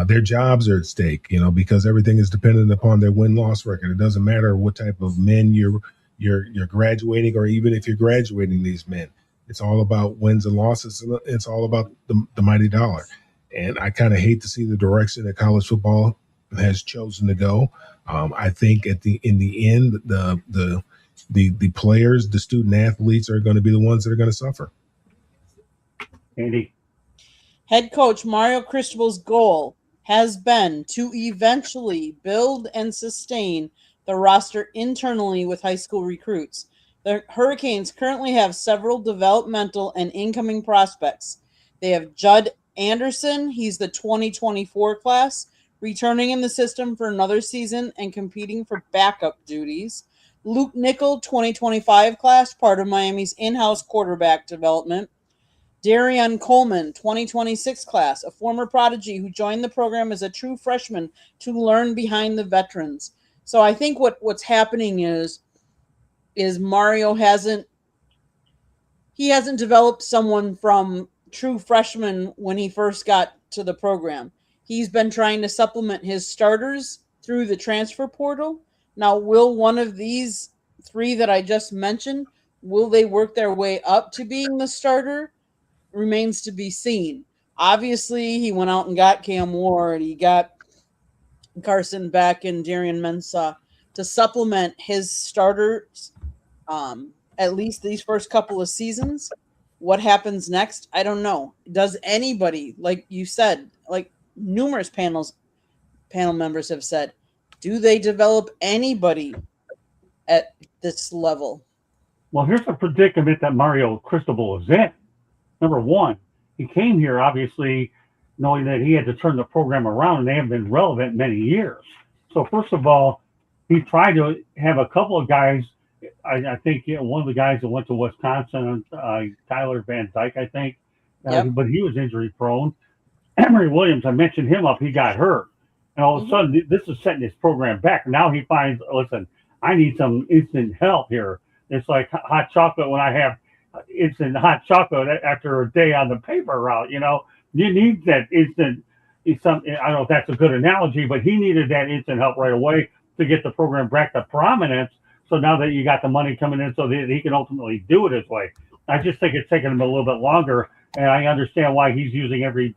Their jobs are at stake, because everything is dependent upon their win-loss record. It doesn't matter what type of men you're graduating, or even if you're graduating these men, it's all about wins and losses. It's all about the mighty dollar. And I kind of hate to see the direction that college football has chosen to go. I think in the end, the players, the student athletes are going to be the ones that are going to suffer. Andy. Head coach Mario Cristobal's goal has been to eventually build and sustain the roster internally with high school recruits. The Hurricanes currently have several developmental and incoming prospects. They have Judd Anderson, he's the 2024 class, returning in the system for another season and competing for backup duties. Luke Nickel, 2025 class, part of Miami's in-house quarterback development. Darian Coleman, 2026 class, a former prodigy who joined the program as a true freshman to learn behind the veterans. So I think what's happening is Mario hasn't developed someone from true freshman when he first got to the program. He's been trying to supplement his starters through the transfer portal. Now, will one of these three that I just mentioned, will they work their way up to being the starter? Remains to be seen. Obviously, he went out and got Cam Ward. He got Carson Beck and Darian Mensah to supplement his starters at least these first couple of seasons. What happens next? I don't know. Does anybody, like you said, like numerous panel members have said, do they develop anybody at this level? Well, here's the predicament that Mario Cristobal is in. Number one, he came here, obviously, knowing that he had to turn the program around and they haven't been relevant in many years. So first of all, he tried to have a couple of guys. I think one of the guys that went to Wisconsin, Tyler Van Dyke, I think, but he was injury prone. Emory Williams, I mentioned him up. He got hurt, and all of a sudden, this is setting his program back. Now he finds, listen, I need some instant help here. It's like hot chocolate when I have instant hot chocolate after a day on the paper route. You need that instant. I don't know if that's a good analogy, but he needed that instant help right away to get the program back to prominence. So now that you got the money coming in, so that he can ultimately do it his way. I just think it's taking him a little bit longer, and I understand why he's using every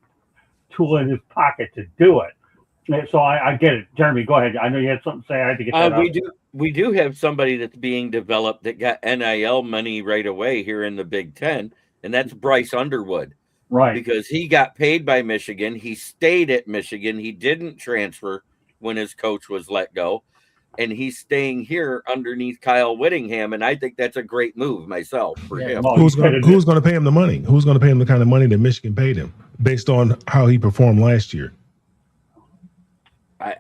tool in his pocket to do it. So I get it. Jeremy, go ahead. I know you had something to say. I had to get that out. We do have somebody that's being developed that got NIL money right away here in the Big Ten, and that's Bryce Underwood. Right. Because he got paid by Michigan. He stayed at Michigan. He didn't transfer when his coach was let go. And he's staying here underneath Kyle Whittingham, and I think that's a great move myself for him. Who's going to pay him the money? Who's going to pay him the kind of money that Michigan paid him based on how he performed last year?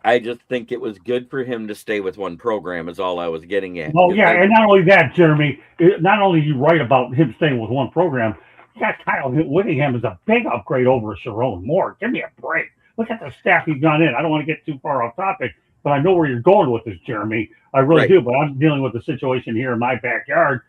I just think it was good for him to stay with one program is all I was getting at. Oh, yeah, and not only that, Jeremy, not only you write about him staying with one program, you got Kyle Whittingham is a big upgrade over Sharon Moore. Give me a break. Look at the staff he's gone in. I don't want to get too far off topic, but I know where you're going with this, Jeremy. I really do, but I'm dealing with the situation here in my backyard.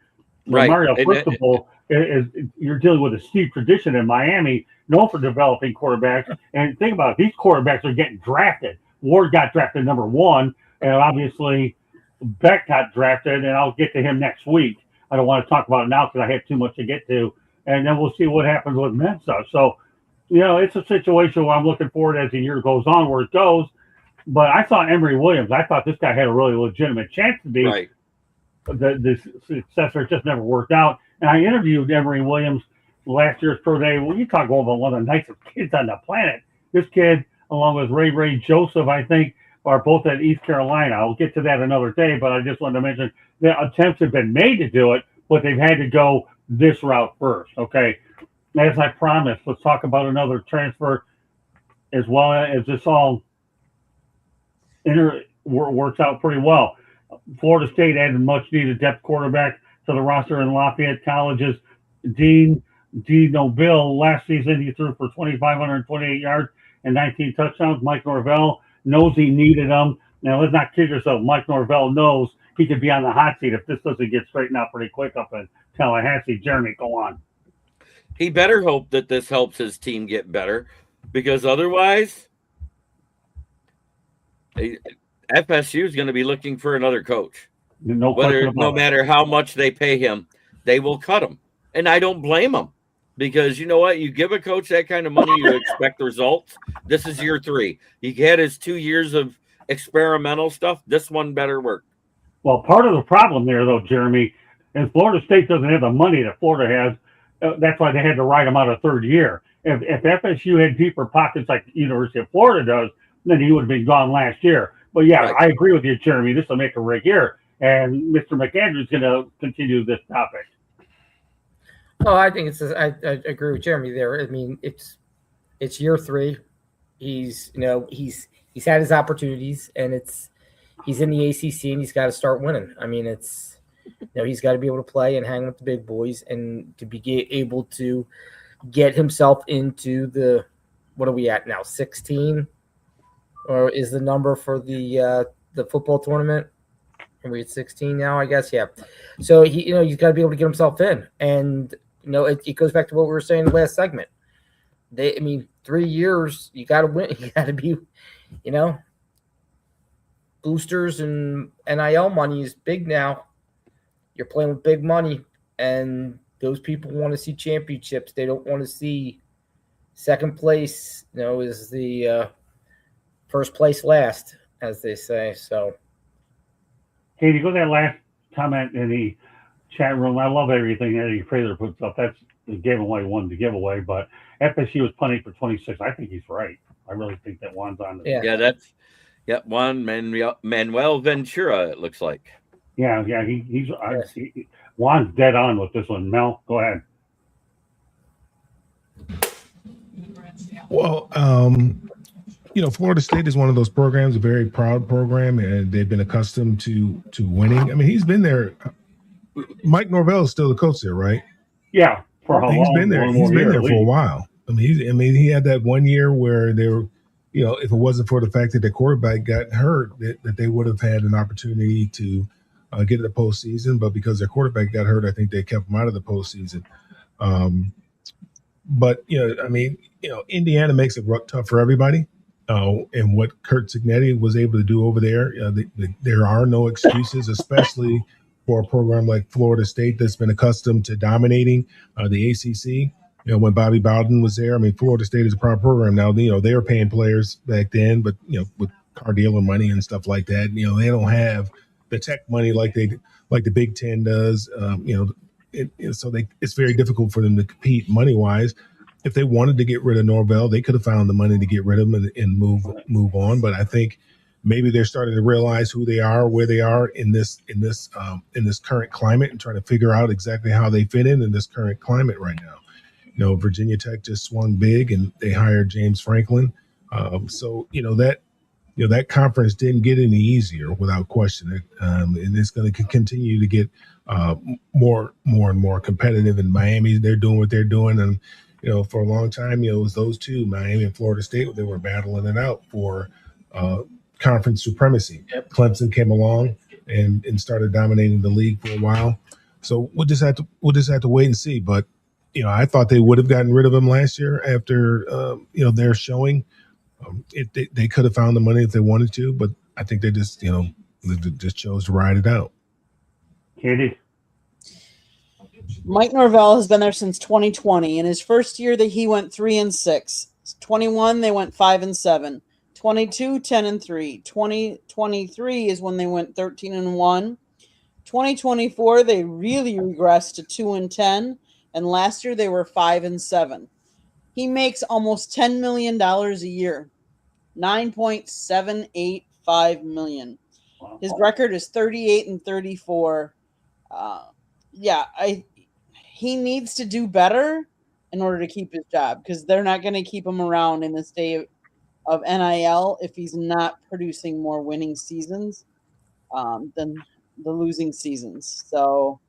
Right. Mario Cristobal you're dealing with a steep tradition in Miami, known for developing quarterbacks. And think about it, these quarterbacks are getting drafted. Ward got drafted number 1, and obviously Beck got drafted, and I'll get to him next week. I don't want to talk about it now because I have too much to get to. And then we'll see what happens with Mensa. So, it's a situation where I'm looking forward as the year goes on where it goes. But I saw Emory Williams. I thought this guy had a really legitimate chance to be the successor. It just never worked out. And I interviewed Emory Williams last year's pro day. Well, you talk about one of the nicest kids on the planet. This kid, along with Ray Joseph, I think, are both at East Carolina. I'll get to that another day, but I just wanted to mention that attempts have been made to do it, but they've had to go this route first. Okay. As I promised, let's talk about another transfer as well as this all works out pretty well. Florida State added much needed depth quarterback to the roster in Lafayette College's Dean Nobile. Last season, he threw for 2,528 yards and 19 touchdowns. Mike Norvell knows he needed them. Now, let's not kid yourself. Mike Norvell knows he could be on the hot seat if this doesn't get straightened out pretty quick up in Tallahassee. Jeremy, go on. He better hope that this helps his team get better, because otherwise FSU is going to be looking for another coach. No matter how much they pay him, they will cut him. And I don't blame them, because you know what? You give a coach that kind of money, you expect results. This is year 3. He had his 2 years of experimental stuff. This one better work. Well, part of the problem there, though, Jeremy, is Florida State doesn't have the money that Florida has. That's why they had to ride him out a third year. If FSU had deeper pockets like the University of Florida does, then he would have been gone last year. But yeah, right. I agree with you, Jeremy. This will make a rig year, and Mr. McAndrews is going to continue this topic. Oh, I think I agree with Jeremy there. I mean, it's year 3. He's had his opportunities, and he's in the ACC, and he's got to start winning. I mean, he's got to be able to play and hang with the big boys, and to be able to get himself into the, what are we at now, 16, or is the number for the football tournament? Are we at 16 now? I guess, yeah. So he's got to be able to get himself in, and it goes back to what we were saying in the last segment. 3 years, you got to win. You got to be, boosters and NIL money is big now. You're playing with big money, and those people want to see championships. They don't want to see second place, is the first place last, as they say. So, Katie, go to that last comment in the chat room. I love everything Eddie Fraser puts up. That's the giveaway one to give away, but FSU was punting for 26. I think he's right. I really think that Juan's on. Juan Manuel Ventura, it looks like. Yeah, Juan's dead on with this one. Mel, go ahead. Well, Florida State is one of those programs, a very proud program, and they've been accustomed to winning. I mean, he's been there. Mike Norvell is still the coach there, right? Yeah, for how He's long? been there. One He's more been year, there at for a least. while. I mean, he had that 1 year where they were, if it wasn't for the fact that the quarterback got hurt, that they would have had an opportunity to get to the postseason. But because their quarterback got hurt, I think they kept him out of the postseason. But Indiana makes it tough for everybody. And what Kurt Signetti was able to do over there, there are no excuses, especially for a program like Florida State that's been accustomed to dominating the ACC. When Bobby Bowden was there, I mean, Florida State is a proud program now. They were paying players back then, but with car dealer money and stuff like that, they don't have the tech money like the Big Ten does. It's very difficult for them to compete money wise. If they wanted to get rid of Norvell, they could have found the money to get rid of him and move on. But I think maybe they're starting to realize who they are, where they are in this current climate, and trying to figure out exactly how they fit in this current climate right now. Virginia Tech just swung big, and they hired James Franklin. That conference didn't get any easier without question. And it's going to continue to get more and more competitive. In Miami, they're doing what they're doing, and for a long time, it was those two, Miami and Florida State, they were battling it out for conference supremacy. Yep. Clemson came along and started dominating the league for a while. So we'll just have to wait and see. But I thought they would have gotten rid of him last year after their showing. They could have found the money if they wanted to, but I think they just just chose to ride it out. Katie? Mike Norvell has been there since 2020. In his first year, that he went 3-6. 21, they went 5-7. 22, 10-3. 2023 is when they went 13-1. 2024, they really regressed to 2-10, and last year they were 5-7. He makes almost $10 million a year, $9.785 million. His record is 38-34. He needs to do better in order to keep his job, because they're not going to keep him around in this day of NIL if he's not producing more winning seasons than the losing seasons. So,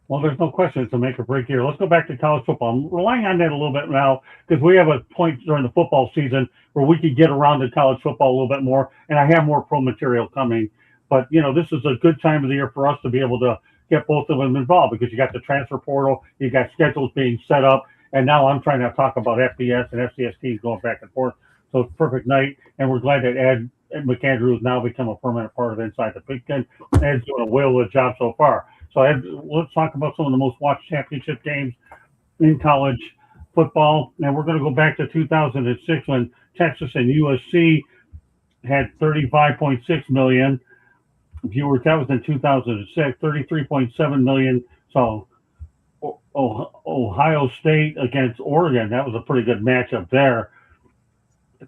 well, there's no question it's a make or break year. Let's go back to college football. I'm relying on that a little bit now because we have a point during the football season where we could get around to college football a little bit more, and I have more pro material coming. But, this is a good time of the year for us to be able to get both of them involved, because you got the transfer portal, you got schedules being set up, and now I'm trying to talk about FBS and FCSTs going back and forth. So it's a perfect night, and we're glad that Ed McAndrew has now become a permanent part of Inside the Pigskin. Ed's doing a whale of a job so far. So Ed, let's talk about some of the most watched championship games in college football. And we're going to go back to 2006 when Texas and USC had 35.6 million viewers. That was in 2006. 33.7 million. So Ohio State against Oregon, that was a pretty good matchup there.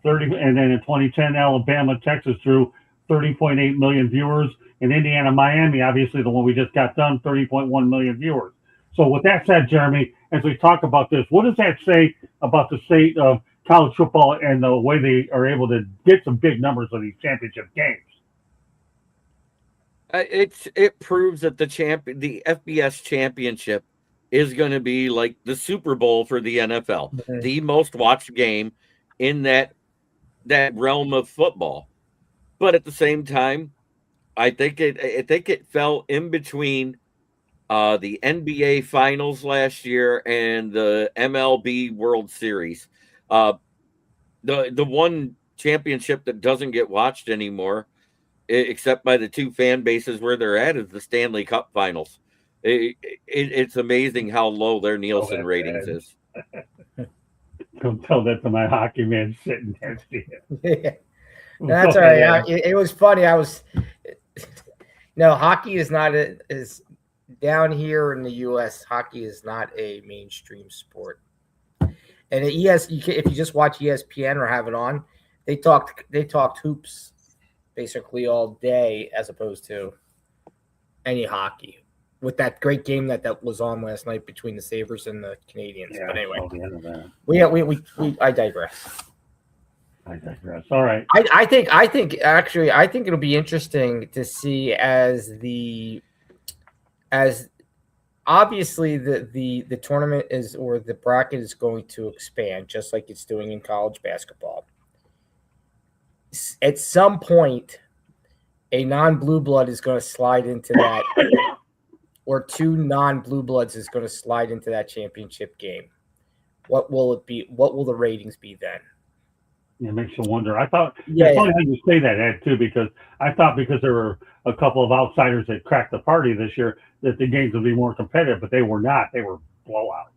30, and then in 2010, Alabama, Texas drew 30.8 million viewers. In Indiana, Miami, obviously the one we just got done, 30.1 million viewers. So with that said, Jeremy, as we talk about this, what does that say about the state of college football and the way they are able to get some big numbers of these championship games? It proves that the FBS championship is going to be like the Super Bowl for the NFL, Mm-hmm. the most watched game in that realm of football. But at the same time, I think it fell in between the NBA Finals last year and the MLB World Series. The one championship that doesn't get watched anymore, except by the two fan bases where they're at, is the Stanley Cup Finals. It's amazing how low their Nielsen ratings is. Don't tell that to my hockey man sitting next to you. That's all right. It was funny. Hockey is not is down here in the U.S. Hockey is not a mainstream sport, and if you just watch ESPN or have it on, they talked hoops basically all day as opposed to any hockey. with that great game that was on last night between the Sabres and the Canadians. Yeah, but anyway, I I digress. All right. I think it'll be interesting to see as obviously the tournament is, or the bracket is going to expand just like it's doing in college basketball. At some point, a non-blue blood is going to slide into that, or two non-blue bloods is going to slide into that championship game. What will it be? What will the ratings be then? It makes you wonder. I thought it's funny how you say that, Ed, too, because I thought because there were a couple of outsiders that cracked the party this year that the games would be more competitive, but they were not. They were blowouts.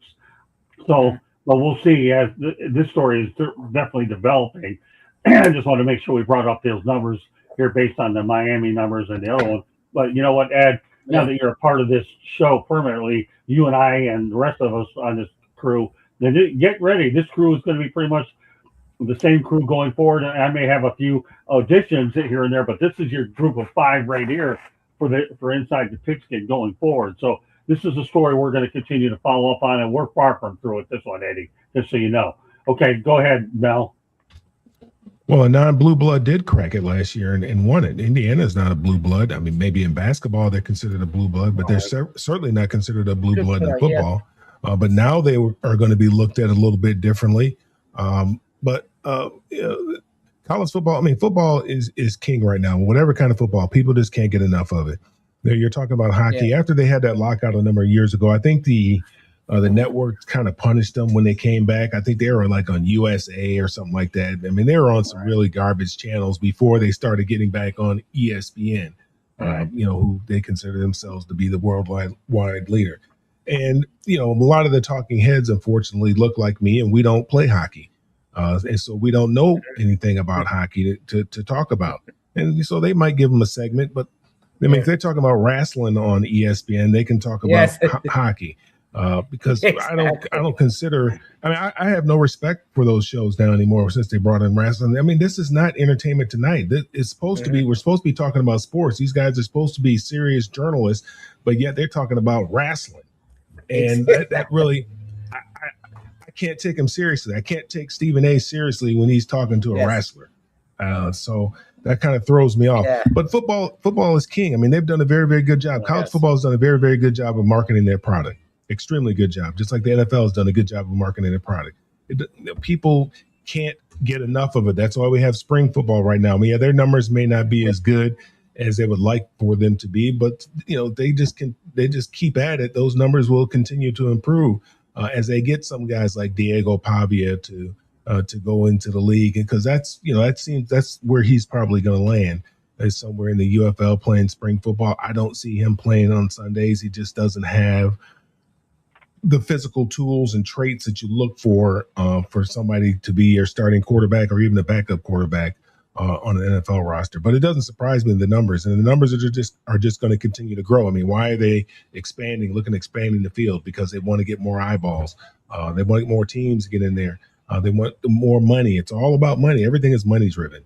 So, but we'll see as this story is definitely developing. I just want to make sure we brought up those numbers here based on the Miami numbers and the other one. But you know what, Ed? Now that you're a part of this show permanently, you and I and the rest of us on this crew, then get ready. This crew is going to be pretty much the same crew going forward. I may have a few auditions here and there, but this is your group of 5 right here for Inside the Pigskin going forward. So this is a story we're going to continue to follow up on, and we're far from through with this one, Eddie, just so you know. Okay, go ahead, Mel. Well, a non-blue blood did crack it last year and won it. Indiana's not a blue blood. I mean, maybe in basketball they're considered a blue blood, but they're certainly not considered a blue blood in football. But now they are going to be looked at a little bit differently. But college football, I mean, football is king right now. Whatever kind of football, people just can't get enough of it. You're talking about hockey. Yeah. After they had that lockout a number of years ago, I think the network kind of punished them when they came back. I think they were like on USA or something like that. I mean, they were on some really garbage channels before they started getting back on ESPN, who they consider themselves to be the worldwide leader. And, a lot of the talking heads, unfortunately, look like me, and we don't play hockey. And so we don't know anything about hockey to talk about. And so they might give them a segment, but I mean, if they're talking about wrestling on ESPN, they can talk about hockey. Because exactly. I don't consider, I mean, I have no respect for those shows now anymore since they brought in wrestling. I mean, this is not Entertainment Tonight. It's supposed to be, we're supposed to be talking about sports. These guys are supposed to be serious journalists, but yet they're talking about wrestling. And that really, I can't take him seriously. I can't take Stephen A seriously when he's talking to a wrestler. So that kind of throws me off. Yeah. But football is king. I mean, they've done a very, very good job. College football has done a very, very good job of marketing their product. Extremely good job. Just like the NFL has done a good job of marketing their product. People can't get enough of it. That's why we have spring football right now. I mean, their numbers may not be as good as they would like for them to be, but they just keep at it. Those numbers will continue to improve as they get some guys like Diego Pavia to go into the league, because that's where he's probably going to land, is somewhere in the UFL playing spring football. I don't see him playing on Sundays. He just doesn't have the physical tools and traits that you look for somebody to be your starting quarterback or even a backup quarterback on an NFL roster. But it doesn't surprise me, the numbers, and the numbers are just going to continue to grow. I mean, why are they expanding the field? Because they want to get more eyeballs. They want more teams to get in there. They want more money. It's all about money. Everything is money driven.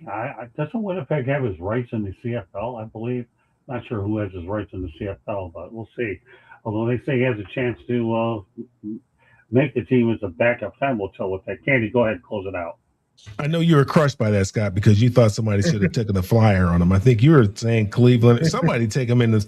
Doesn't Winnipeg have his rights in the CFL, I believe? Not sure who has his rights in the CFL, but we'll see. Although they say he has a chance to make the team as a backup. Time will tell with that. Candy, go ahead and close it out. I know you were crushed by that, Scott, because you thought somebody should have taken a flyer on him. I think you were saying Cleveland. Somebody take him in the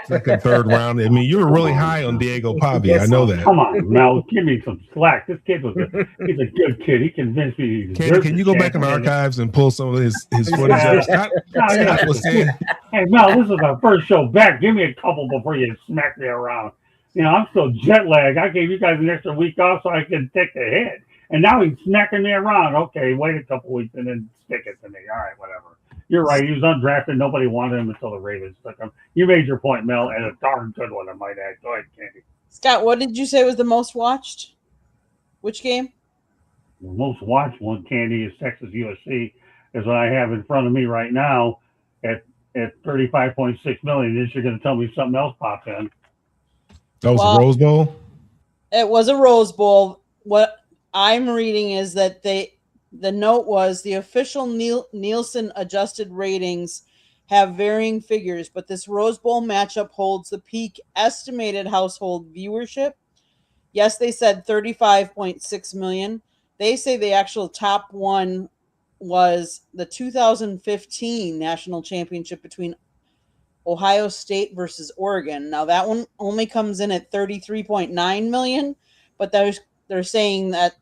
second, third round. I mean, you were really high on Diego Pavia. I know that. Come on, Mel, give me some slack. This kid he's a good kid. He convinced me. Can you go back in the archives and pull some of his footage up? Scott was saying, hey, Mel, this is our first show back. Give me a couple before you smack me around. I'm still jet lagged. I gave you guys an extra week off so I could take the hit. And now he's smacking me around. Okay, wait a couple weeks and then stick it to me. All right, whatever. You're right. He was undrafted. Nobody wanted him until the Ravens took him. You made your point, Mel, and a darn good one, I might add. Go ahead, Candy. Scott, what did you say was the most watched? Which game? The most watched one, Candy, is Texas USC, is what I have in front of me right now at 35.6 million. Then you're going to tell me something else popped in. That was a Rose Bowl? It was a Rose Bowl. What I'm reading is that the note was the official Nielsen adjusted ratings have varying figures, but this Rose Bowl matchup holds the peak estimated household viewership. Yes, they said 35.6 million. They say the actual top one was the 2015 national championship between Ohio State versus Oregon. Now that one only comes in at 33.9 million, but they're saying that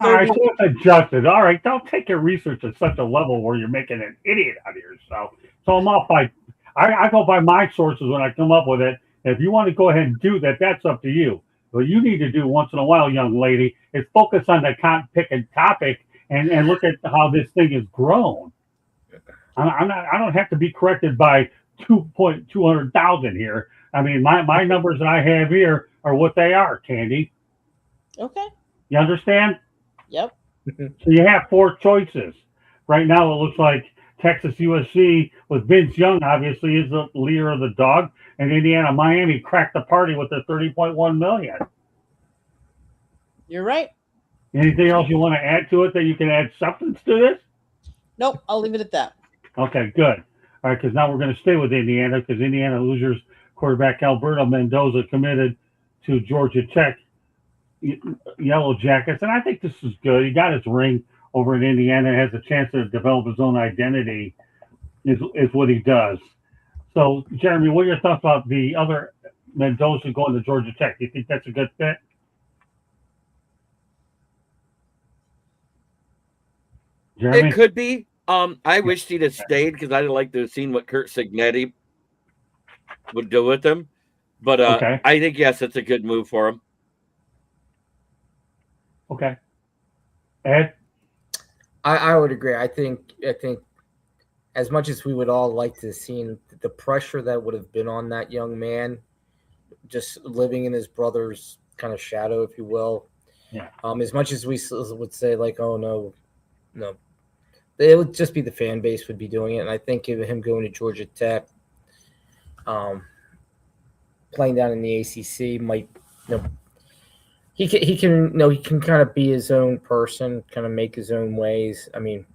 all right, so it's adjusted. All right, don't take your research to such a level where you're making an idiot out of yourself. So I'm off by, I go by my sources when I come up with it. If you want to go ahead and do that, that's up to you. What you need to do once in a while, young lady, is focus on the pick topic and look at how this thing has grown. I don't have to be corrected by 200,000 here. I mean, my numbers that I have here are what they are, Candy. Okay. You understand? Yep. So you have four choices. Right now, it looks like Texas USC with Vince Young, obviously, is the leader of the dog, and Indiana Miami cracked the party with their 30.1 million. You're right. Anything else you want to add to it that you can add substance to this? Nope. I'll leave it at that. Okay, good. All right, because now we're going to stay with Indiana because Indiana losers quarterback Alberto Mendoza committed to Georgia Tech Yellow Jackets, and I think this is good. He got his ring over in Indiana, has a chance to develop his own identity, is what he does. So, Jeremy, what are your thoughts about the other Mendoza going to Georgia Tech? Do you think that's a good fit? Jeremy? It could be. I wished he'd have stayed because I'd like to have seen what Kurt Signetti would do with him. But okay. I think, yes, it's a good move for him. Okay. Ed? I would agree. I think as much as we would all like to have seen the pressure that would have been on that young man, just living in his brother's kind of shadow, if you will. Yeah. As much as we would say like, oh no, it would just be the fan base would be doing it. And I think him going to Georgia Tech, playing down in the ACC might, he can kind of be his own person, kind of make his own ways. I mean,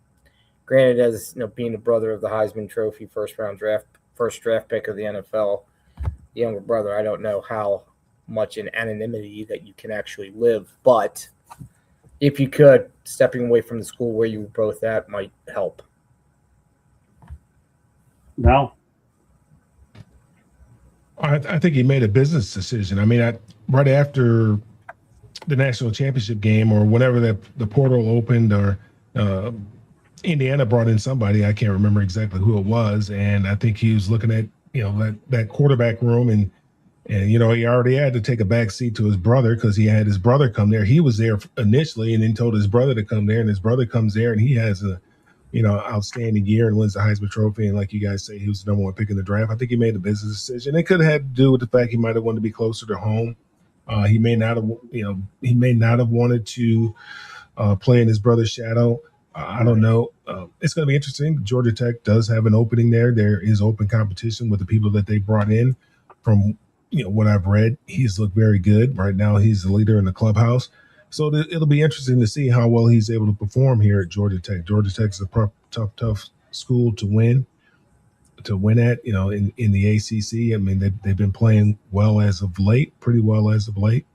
granted, as being the brother of the Heisman Trophy first draft pick of the NFL, the younger brother, I don't know how much in anonymity that you can actually live, but if you could, stepping away from the school where you were both at might help. No. I think he made a business decision. I mean, right after the national championship game or whenever the portal opened or Indiana brought in somebody, I can't remember exactly who it was. And I think he was looking at, that quarterback room and he already had to take a back seat to his brother because he had his brother come there. He was there initially and then told his brother to come there, and his brother comes there and he has a, outstanding year and wins the Heisman Trophy. And like you guys say, he was the number one pick in the draft. I think he made a business decision. It could have had to do with the fact he might have wanted to be closer to home. He may not have wanted to play in his brother's shadow. I don't know. It's going to be interesting. Georgia Tech does have an opening there. There is open competition with the people that they brought in. From what I've read, he's looked very good. Right now, he's the leader in the clubhouse. So it'll be interesting to see how well he's able to perform here at Georgia Tech. Georgia Tech's a tough school to win at, in the ACC. I mean, they've been playing well as of late, pretty well as of late.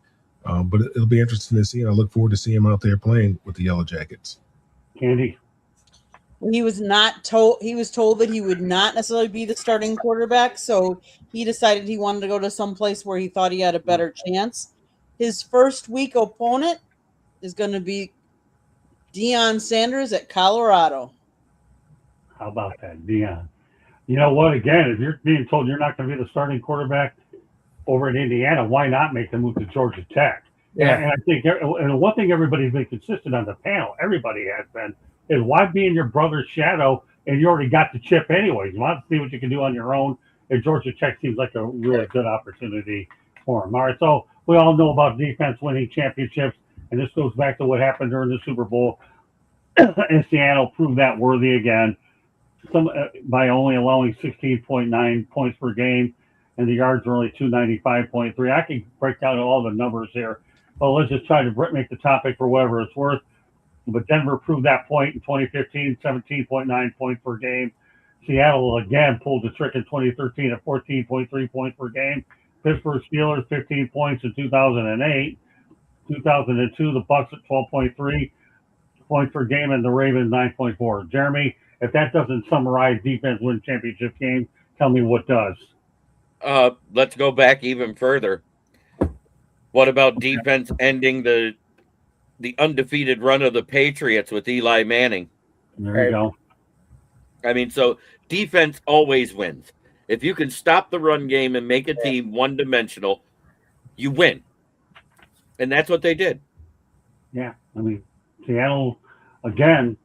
But it'll be interesting to see. And I look forward to seeing him out there playing with the Yellow Jackets. Candy? He was told that he would not necessarily be the starting quarterback, so he decided he wanted to go to some place where he thought he had a better chance. His first week opponent is going to be Deion Sanders at Colorado. How about that, Deion? You know what? Again, if you're being told you're not going to be the starting quarterback over in Indiana, why not make the move to Georgia Tech? Yeah. And I think, and one thing everybody's been consistent on the panel, everybody has been, is why be in your brother's shadow and you already got the chip anyways? You want to see what you can do on your own, and Georgia Tech seems like a really good opportunity for him. All right, so we all know about defense winning championships, and this goes back to what happened during the Super Bowl. And Seattle proved that worthy again, by only allowing 16.9 points per game, and the yards are only 295.3. I can break down all the numbers here, but let's just try to make the topic for whatever it's worth. But Denver proved that point in 2015, 17.9 points per game. Seattle again pulled the trick in 2013 at 14.3 points per game. Pittsburgh Steelers 15 points in 2008. 2002, the Bucks at 12.3 points per game, and the Ravens 9.4. Jeremy, if that doesn't summarize defense win championship games, tell me what does. Let's go back even further. What about defense ending the undefeated run of the Patriots with Eli Manning? There you go. I mean, so defense always wins. If you can stop the run game and make a team one-dimensional, you win. And that's what they did. Yeah, I mean, Seattle, again,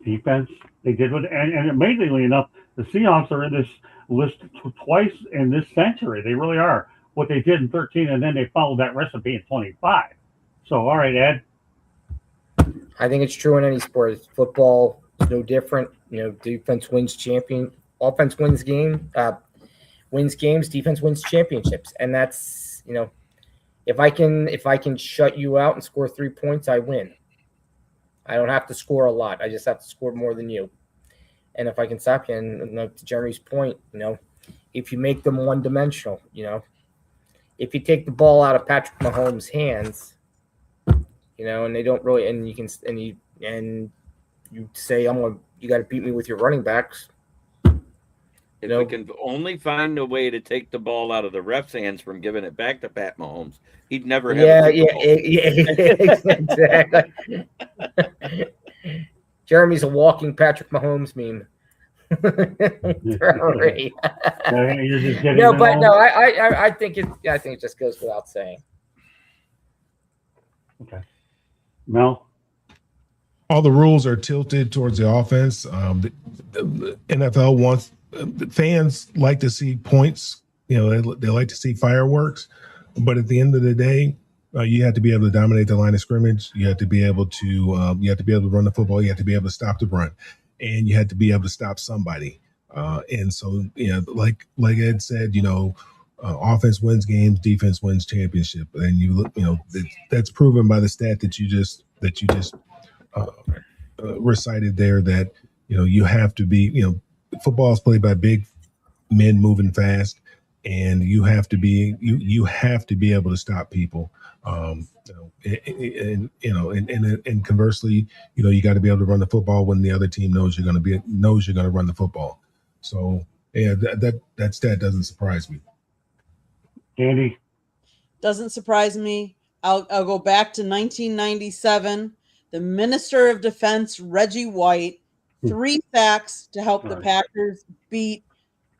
defense, they did what, and amazingly enough, the Seahawks are in this list twice in this century. They really are. What they did in 13, and then they followed that recipe in 25. So, all right, Ed. I think it's true in any sport. Football is no different. Defense wins offense wins games, defense wins championships. And that's, if I can shut you out and score 3 points, I win. I don't have to score a lot. I just have to score more than you. And if I can stop you, and to Jeremy's point, if you make them one-dimensional, if you take the ball out of Patrick Mahomes' hands, and they don't really, and you say, you got to beat me with your running backs. If we can only find a way to take the ball out of the ref's hands from giving it back to Pat Mahomes, he'd never have. Exactly. Jeremy's a walking Patrick Mahomes meme. I think it just goes without saying. Okay. Mel? All the rules are tilted towards the offense. The NFL wants fans like to see points. They like to see fireworks. But at the end of the day, you have to be able to dominate the line of scrimmage. You have to be able to run the football. You have to be able to stop the run, and you have to be able to stop somebody. And so, like Ed said, offense wins games, defense wins championship, and that's proven by the stat that you just recited there. That you have to be. Football is played by big men moving fast, and you have to be able to stop people. And conversely, you got to be able to run the football when the other team knows you're going to run the football. So yeah, that stat doesn't surprise me. Andy? Doesn't surprise me. I'll go back to 1997. The Minister of Defense, Reggie White, 3 sacks to help the Packers beat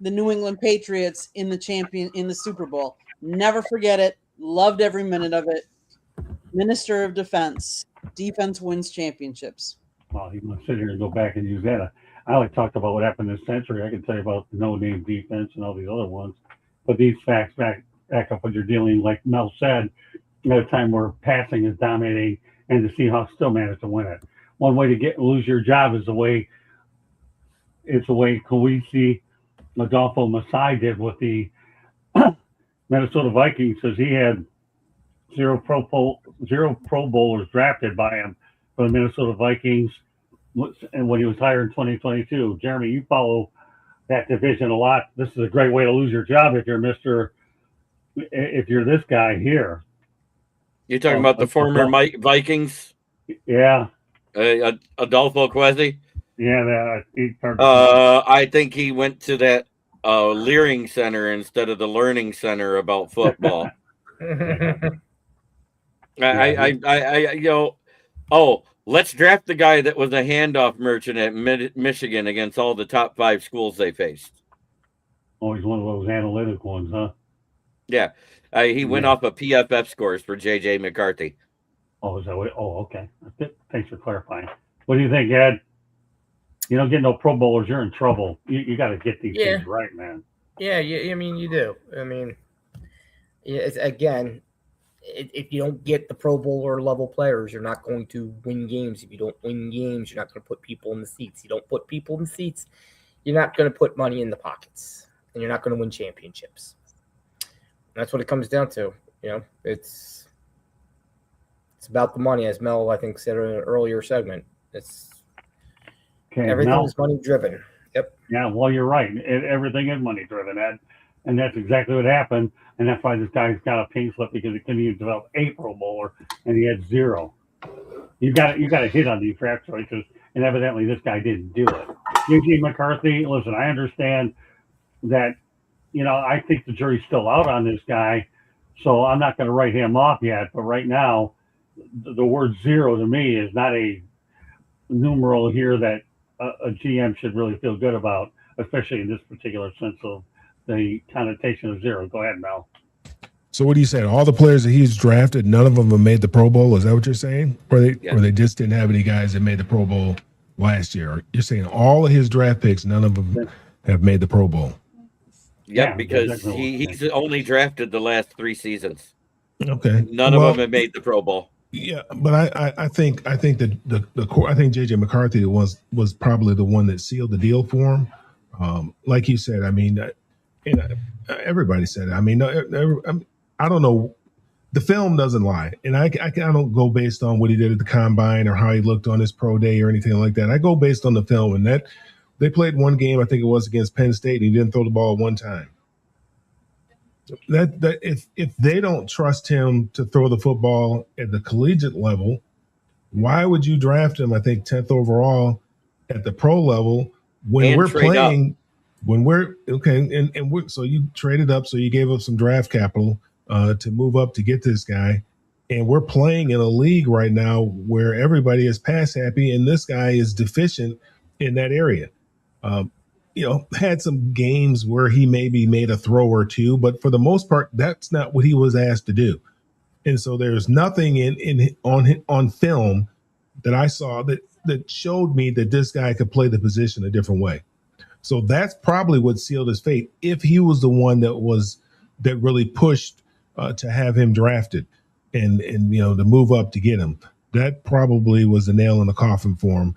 the New England Patriots in the Super Bowl. Never forget it. Loved every minute of it. Minister of Defense. Defense wins championships. Well, you must sit here and go back and use that. I only talked about what happened this century. I can tell you about the no-name defense and all these other ones. But these facts back up when you're dealing, like Mel said, at a time where passing is dominating and the Seahawks still managed to win it. One way to lose your job is the way Kawisi Adolfo Masai did with the Minnesota Vikings, because he had zero Pro Bowlers drafted by him for the Minnesota Vikings, and when he was hired in 2022. Jeremy, you follow that division a lot. This is a great way to lose your job if you're this guy here. You're talking about the former Vikings? Yeah. Adolfo Kwesi? Yeah, I think he went to that Leering Center instead of the Learning Center about football. Let's draft the guy that was a handoff merchant at Michigan against all the top 5 schools they faced. Oh, he's one of those analytic ones, huh? Yeah. He went off of PFF scores for J.J. McCarthy. Oh, is that way? Oh, okay. Thanks for clarifying. What do you think, Ed? You don't get no Pro Bowlers, you're in trouble. You got to get these things right, man. Yeah, I mean, you do. I mean, if you don't get the Pro Bowler level players, you're not going to win games. If you don't win games, you're not going to put people in the seats. You don't put people in the seats, you're not going to put money in the pockets, and you're not going to win championships. That's what it comes down to. It's about the money, as Mel, I think, said in an earlier segment. Everything is money driven. Yep. Yeah, well, you're right. Everything is money driven, Ed, and that's exactly what happened. And that's why this guy's got a pink slip because he couldn't even develop a Pro Bowler, and he had zero. You got to hit on these draft choices, and evidently this guy didn't do it. JJ McCarthy, listen, I understand that. I think the jury's still out on this guy, so I'm not going to write him off yet. But right now, the word zero to me is not a numeral here that a GM should really feel good about, especially in this particular sense of the connotation of zero. Go ahead, Mel. So what are you saying? All the players that he's drafted, none of them have made the Pro Bowl. Is that what you're saying? Or they just didn't have any guys that made the Pro Bowl last year? Or you're saying all of his draft picks, none of them have made the Pro Bowl? Yep, because he's only drafted the last 3 seasons. Okay, none of them have made the Pro Bowl. Yeah, but I think that the core. I think JJ McCarthy was probably the one that sealed the deal for him. Like you said, I mean, everybody said it. I mean, I don't know. The film doesn't lie, and I don't go based on what he did at the combine or how he looked on his pro day or anything like that. I go based on the film, and that they played one game. I think it was against Penn State, and he didn't throw the ball one time. That if they don't trust him to throw the football at the collegiate level, why would you draft him? I think 10th overall at the pro level when we're playing, when we're okay, and we're, so you traded up, so you gave up some draft capital to move up to get this guy, and we're playing in a league right now where everybody is pass happy, and this guy is deficient in that area. Had some games where he maybe made a throw or two, but for the most part, that's not what he was asked to do. And so there's nothing on film that I saw that showed me that this guy could play the position a different way. So that's probably what sealed his fate. If he was the one that really pushed to have him drafted and to move up to get him, that probably was the nail in the coffin for him.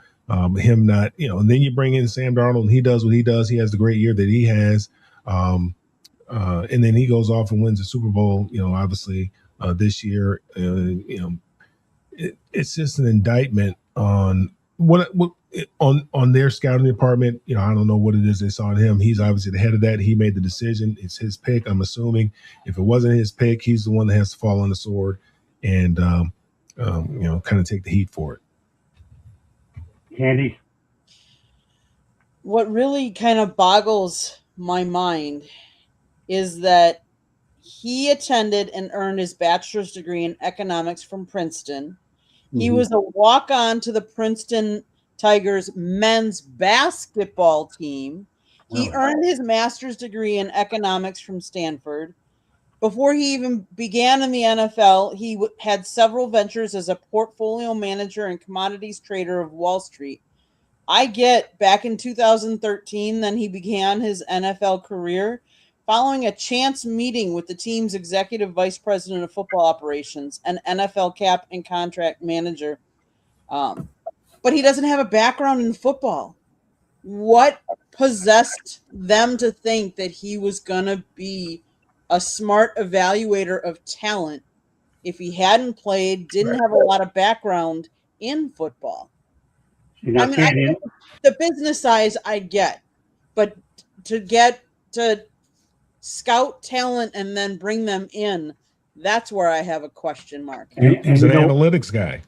Him not, and then you bring in Sam Darnold and he does what he does. He has the great year that he has. And then he goes off and wins the Super Bowl, obviously this year. It's just an indictment on on their scouting department. I don't know what it is they saw in him. He's obviously the head of that. He made the decision. It's his pick. I'm assuming if it wasn't his pick, he's the one that has to fall on the sword and, kind of take the heat for it. Candy? What really kind of boggles my mind is that he attended and earned his bachelor's degree in economics from Princeton. Mm-hmm. He was a walk-on to the Princeton Tigers men's basketball team. He earned his master's degree in economics from Stanford. Before he even began in the NFL, he had several ventures as a portfolio manager and commodities trader of Wall Street. I get back in 2013, then he began his NFL career following a chance meeting with the team's executive vice president of football operations and NFL cap and contract manager. But he doesn't have a background in football. What possessed them to think that he was going to be a smart evaluator of talent if he hadn't played, didn't have a lot of background in football? The business size I get, but to scout talent and then bring them in, that's where I have a question mark. He's an analytics guy.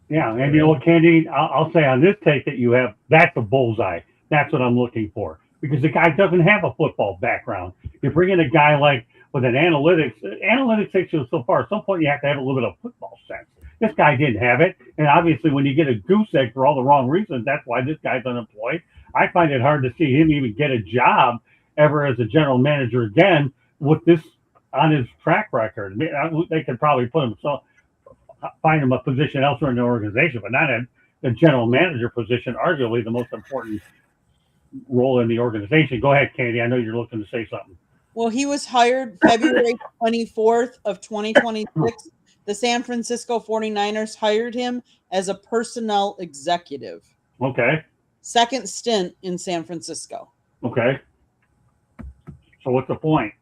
Yeah, and you know what, Candy? I'll say on this take that you have, that's a bullseye. That's what I'm looking for. Because the guy doesn't have a football background. You bring in a guy like with an analytics takes you so far. At some point, you have to have a little bit of football sense. This guy didn't have it. And obviously, when you get a goose egg for all the wrong reasons, that's why this guy's unemployed. I find it hard to see him even get a job ever as a general manager again with this on his track record. They could probably find him a position elsewhere in the organization, but not in the general manager position, arguably the most important role in the organization. Go ahead, Candy. I know you're looking to say something. Well, he was hired February 24th of 2026. The San Francisco 49ers hired him as a personnel executive. Okay. Second stint in San Francisco. Okay. So what's the point?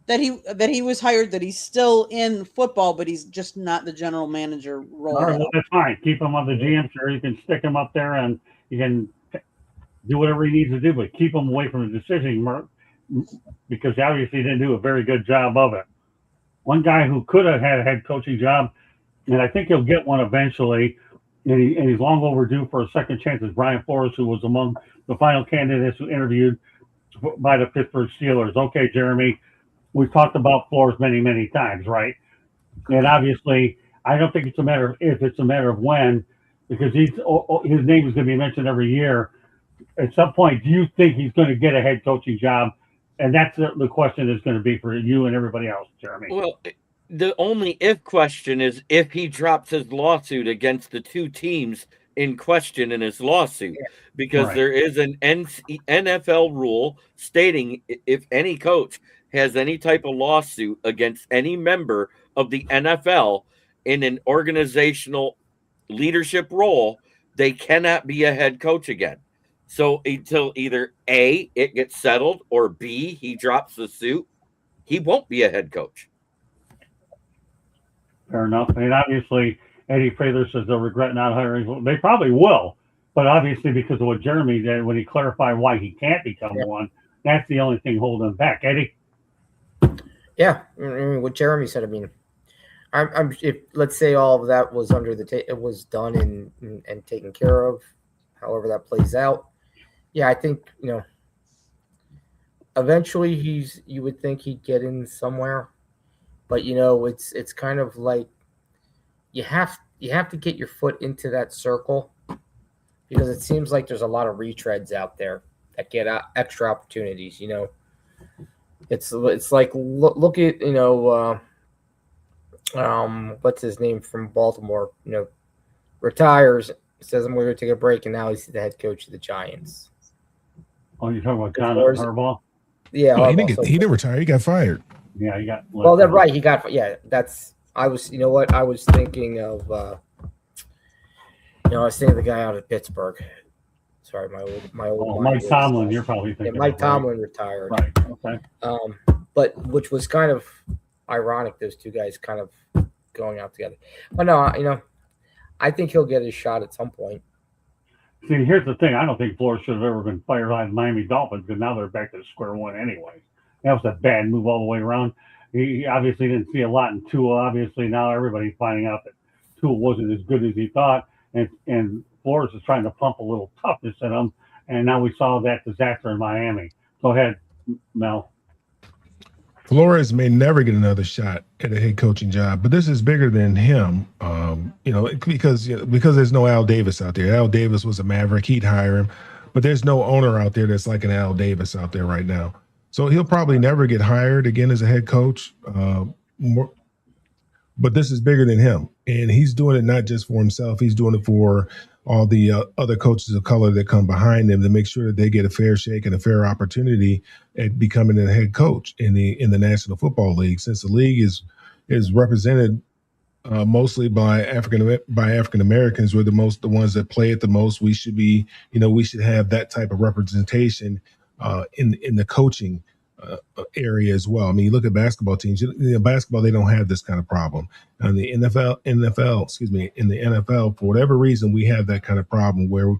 That he was hired, that he's still in football, but he's just not the general manager role. All right, well, that's fine. Keep him on the GM chair. You can stick him up there and you can do whatever he needs to do, but keep him away from the decision because obviously he didn't do a very good job of it. One guy who could have had a head coaching job, and I think he'll get one eventually, and he's long overdue for a second chance, is Brian Flores, who was among the final candidates who interviewed by the Pittsburgh Steelers. Okay, Jeremy, we've talked about Flores many, many times, right? And obviously, I don't think it's a matter of if, it's a matter of when, because his name is going to be mentioned every year. At some point, do you think he's going to get a head coaching job? And that's the question is going to be for you and everybody else, Jeremy. Well, the only if question is if he drops his lawsuit against the two teams in question in his lawsuit, because Right. there is an NFL rule stating if any coach has any type of lawsuit against any member of the NFL in an organizational leadership role, they cannot be a head coach again. So until either A, it gets settled, or B, he drops the suit, he won't be a head coach. Fair enough. And obviously, Eddie Prather says they'll regret not hiring. They probably will, but obviously because of what Jeremy did when he clarified why he can't become one, that's the only thing holding him back. Eddie? Yeah, I mean, what Jeremy said. I mean, I'm if let's say all of that was under the it was done and taken care of, however that plays out. Yeah, I think eventually you would think he'd get in somewhere, but it's kind of like you have to get your foot into that circle because it seems like there's a lot of retreads out there that get extra opportunities. It's like look at what's his name from Baltimore, retires, says I'm going to take a break, and now he's the head coach of the Giants. Oh, you're talking about John Harbaugh? Yeah, no, he didn't retire. He got fired. Yeah, he got. Well, that's right. He got. Yeah, that's. I was. You know what? I was thinking of. I was thinking of the guy out of Pittsburgh. Sorry, my old. Mike Tomlin. You're probably thinking. Yeah, Mike Tomlin retired. Right. Okay. But which was kind of ironic. Those two guys kind of going out together. But no, I think he'll get his shot at some point. See, here's the thing. I don't think Flores should have ever been fired by the Miami Dolphins because now they're back to square one anyway. That was a bad move all the way around. He obviously didn't see a lot in Tua. Obviously, now everybody's finding out that Tua wasn't as good as he thought, and Flores is trying to pump a little toughness in him. And now we saw that disaster in Miami. Go ahead, Mel. Flores may never get another shot at a head coaching job, but this is bigger than him. Because there's no Al Davis out there. Al Davis was a Maverick; he'd hire him, but there's no owner out there that's like an Al Davis out there right now. So he'll probably never get hired again as a head coach. But this is bigger than him, and he's doing it not just for himself. He's doing it for all the other coaches of color that come behind him to make sure that they get a fair shake and a fair opportunity at becoming a head coach in the National Football League. Since the league is represented mostly by African Americans, we're the ones that play it the most. We should be, we should have that type of representation in the coaching area as well. I mean, you look at basketball teams. Basketball, they don't have this kind of problem. In the NFL, in the NFL, for whatever reason, we have that kind of problem where,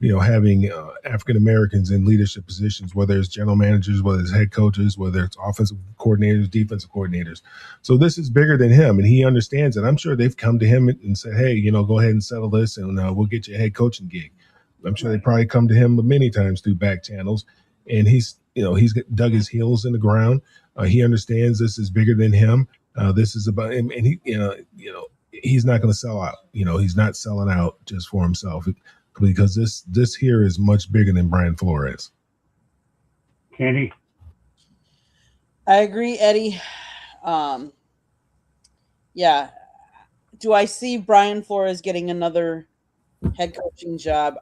having African Americans in leadership positions, whether it's general managers, whether it's head coaches, whether it's offensive coordinators, defensive coordinators. So this is bigger than him, and he understands it. I'm sure they've come to him and said, "Hey, go ahead and settle this, and we'll get you a head coaching gig." I'm sure they probably come to him many times through back channels, and he's dug his heels in the ground. He understands this is bigger than him. This is about him, and he's not going to sell out. He's not selling out just for himself because this here is much bigger than Brian Flores. Candy? I agree, Eddie. Yeah. Do I see Brian Flores getting another head coaching job?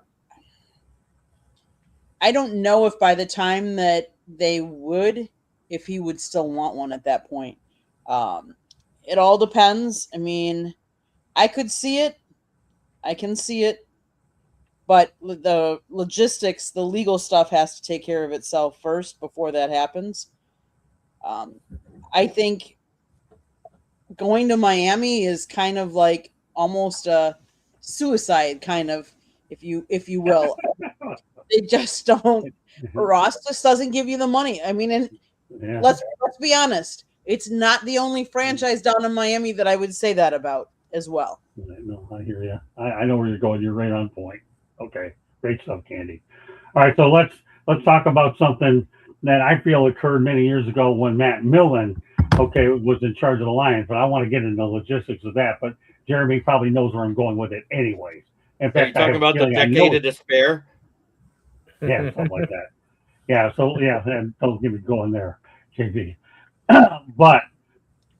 I don't know if by the time that they would, if he would still want one at that point. It all depends. I mean, I could see it. I can see it. But the logistics, the legal stuff has to take care of itself first before that happens. I think going to Miami is kind of like almost a suicide, kind of, if you will. They just don't. Ross just doesn't give you the money. I mean, and let's be honest. It's not the only franchise down in Miami that I would say that about as well. No, I hear you. I know where you're going. You're right on point. Okay, great stuff, Candy. All right, so let's talk about something that I feel occurred many years ago when Matt Millen, was in charge of the Lions. But I want to get into the logistics of that. But Jeremy probably knows where I'm going with it, anyways. In fact, are you talking about the decade of despair? Yeah, something like that. Yeah, so and don't get me going there, JB. But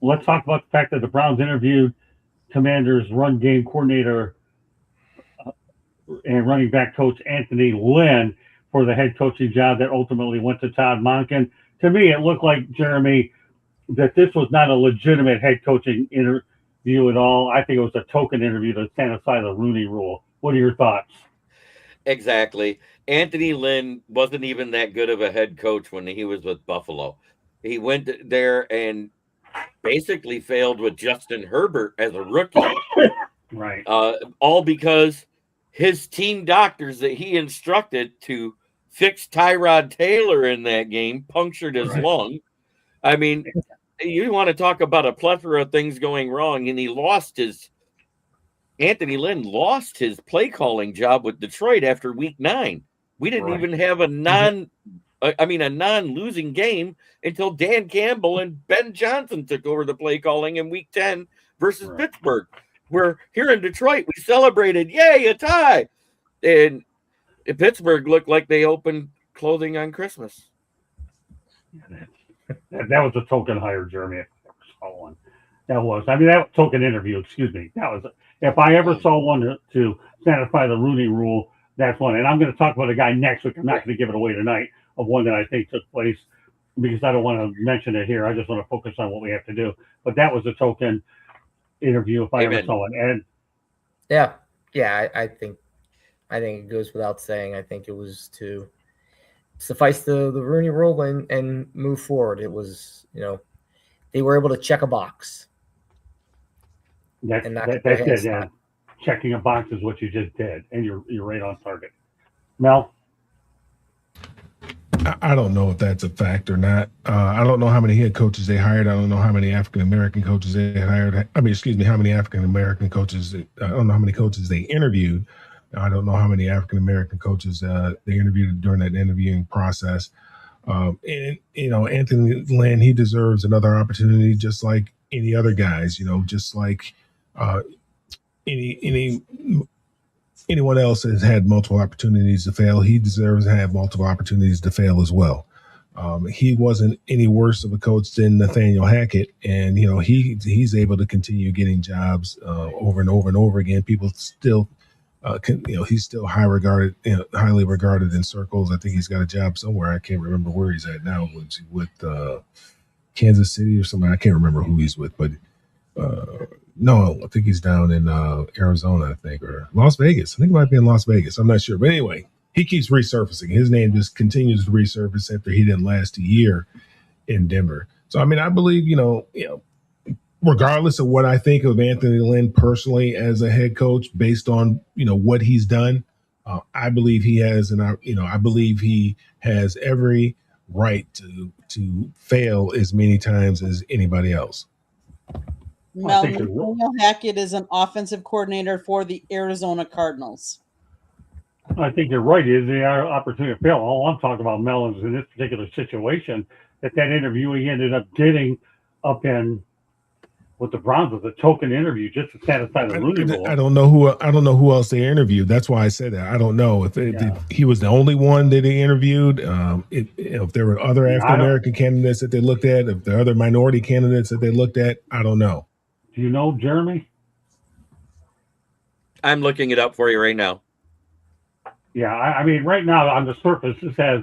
let's talk about the fact that the Browns interviewed Commanders run game coordinator and running back coach Anthony Lynn for the head coaching job that ultimately went to Todd Monken. To me, it looked like, Jeremy, that this was not a legitimate head coaching interview at all. I think it was a token interview to stand aside the Rooney Rule. What are your thoughts? Exactly. Anthony Lynn wasn't even that good of a head coach when he was with Buffalo. He went there and basically failed with Justin Herbert as a rookie. Right. All because his team doctors that he instructed to fix Tyrod Taylor in that game punctured his lung. I mean, you want to talk about a plethora of things going wrong, and Anthony Lynn lost his play calling job with Detroit after week 9. We didn't even have a non-losing game until Dan Campbell and Ben Johnson took over the play calling in week 10 versus Pittsburgh. Where here in Detroit, we celebrated, yay, a tie. And Pittsburgh looked like they opened clothing on Christmas. That was a token hire, Jeremy. That was. I mean, that token interview, excuse me. That was. If I ever saw one to satisfy the Rooney Rule, that's one. And I'm going to talk about a guy next week. I'm not going to give it away tonight of one that I think took place because I don't want to mention it here. I just want to focus on what we have to do. But that was a token interview if I ever saw it. And I think it goes without saying. I think it was to suffice the Rooney Rule and move forward. It was, they were able to check a box. That's it. Yeah. Checking a box is what you just did, and you're right on target. Mel? I don't know if that's a fact or not. I don't know how many head coaches they hired. I don't know how many African American coaches they hired. How many African American coaches? I don't know how many coaches they interviewed. I don't know how many African American coaches they interviewed during that interviewing process. And Anthony Lynn, he deserves another opportunity, just like any other guys. Just like anyone else has had multiple opportunities to fail. He deserves to have multiple opportunities to fail as well. He wasn't any worse of a coach than Nathaniel Hackett, and he's able to continue getting jobs over and over and over again. People still, he's still highly regarded in circles. I think he's got a job somewhere. I can't remember where he's at now. With Kansas City or something. I can't remember who he's with, but. No, I think he's down in Arizona, I think, or Las Vegas. I think it might be in Las Vegas. I'm not sure. But anyway, he keeps resurfacing. His name just continues to resurface after he didn't last a year in Denver. So, I mean, I believe, regardless of what I think of Anthony Lynn personally as a head coach, based on, what he's done, I believe he has every right to fail as many times as anybody else. Nathaniel Hackett is an offensive coordinator for the Arizona Cardinals. I think you're right. Is the opportunity to fail? All I'm talking about, Mel, is in this particular situation that interview he ended up getting up in with the Browns was a token interview just to satisfy the Rooney Rule. I don't know who else they interviewed. That's why I said that. I don't know if he was the only one that they interviewed. If there were other African American candidates that they looked at, if there are other minority candidates that they looked at, I don't know. Do you know, Jeremy? I'm looking it up for you right now. Yeah, I mean, right now on the surface, it says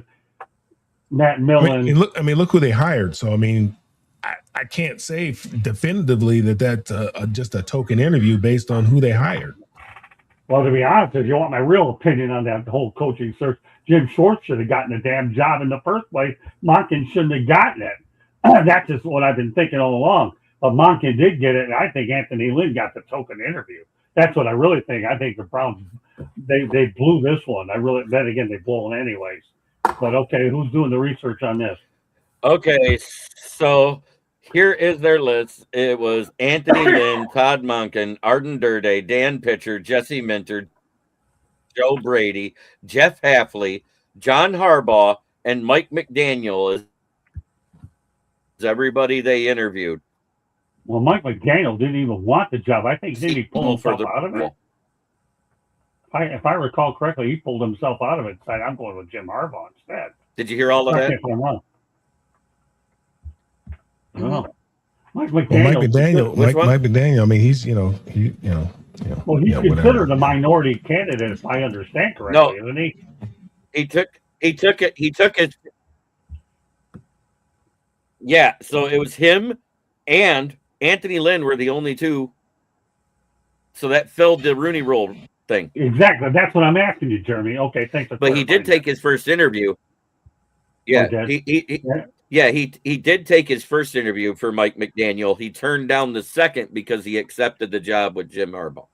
Matt Millen. Look who they hired. So, I mean, I can't say definitively that's just a token interview based on who they hired. Well, to be honest, if you want my real opinion on that whole coaching search, Jim Schwartz should have gotten a damn job in the first place. Monken shouldn't have gotten it. That's just what I've been thinking all along. But Monken did get it, and I think Anthony Lynn got the token interview. That's what I really think. I think the Browns they blew this one. Then again, they blow it anyways. But okay, who's doing the research on this? Okay, so here is their list. It was Anthony Lynn, Todd Monken, Arden Durday, Dan Pitcher, Jesse Minter, Joe Brady, Jeff Halfley, John Harbaugh, and Mike McDaniel is everybody they interviewed. Well, Mike McDaniel didn't even want the job. I think he pulled himself out of it. If I recall correctly, he pulled himself out of it and said, I'm going with Jim Harbaugh instead. Did you hear all of that? No. Mike McDaniel. Mike McDaniel. I mean, he's Well, he's considered a minority candidate, if I understand correctly, isn't he? He took it. Yeah, so it was him and Anthony Lynn were the only two. So that filled the Rooney Rule thing. Exactly. That's what I'm asking you, Jeremy. Okay, thanks for But he did take his first interview. Yeah, he did take his first interview for Mike McDaniel. He turned down the second because he accepted the job with Jim Harbaugh.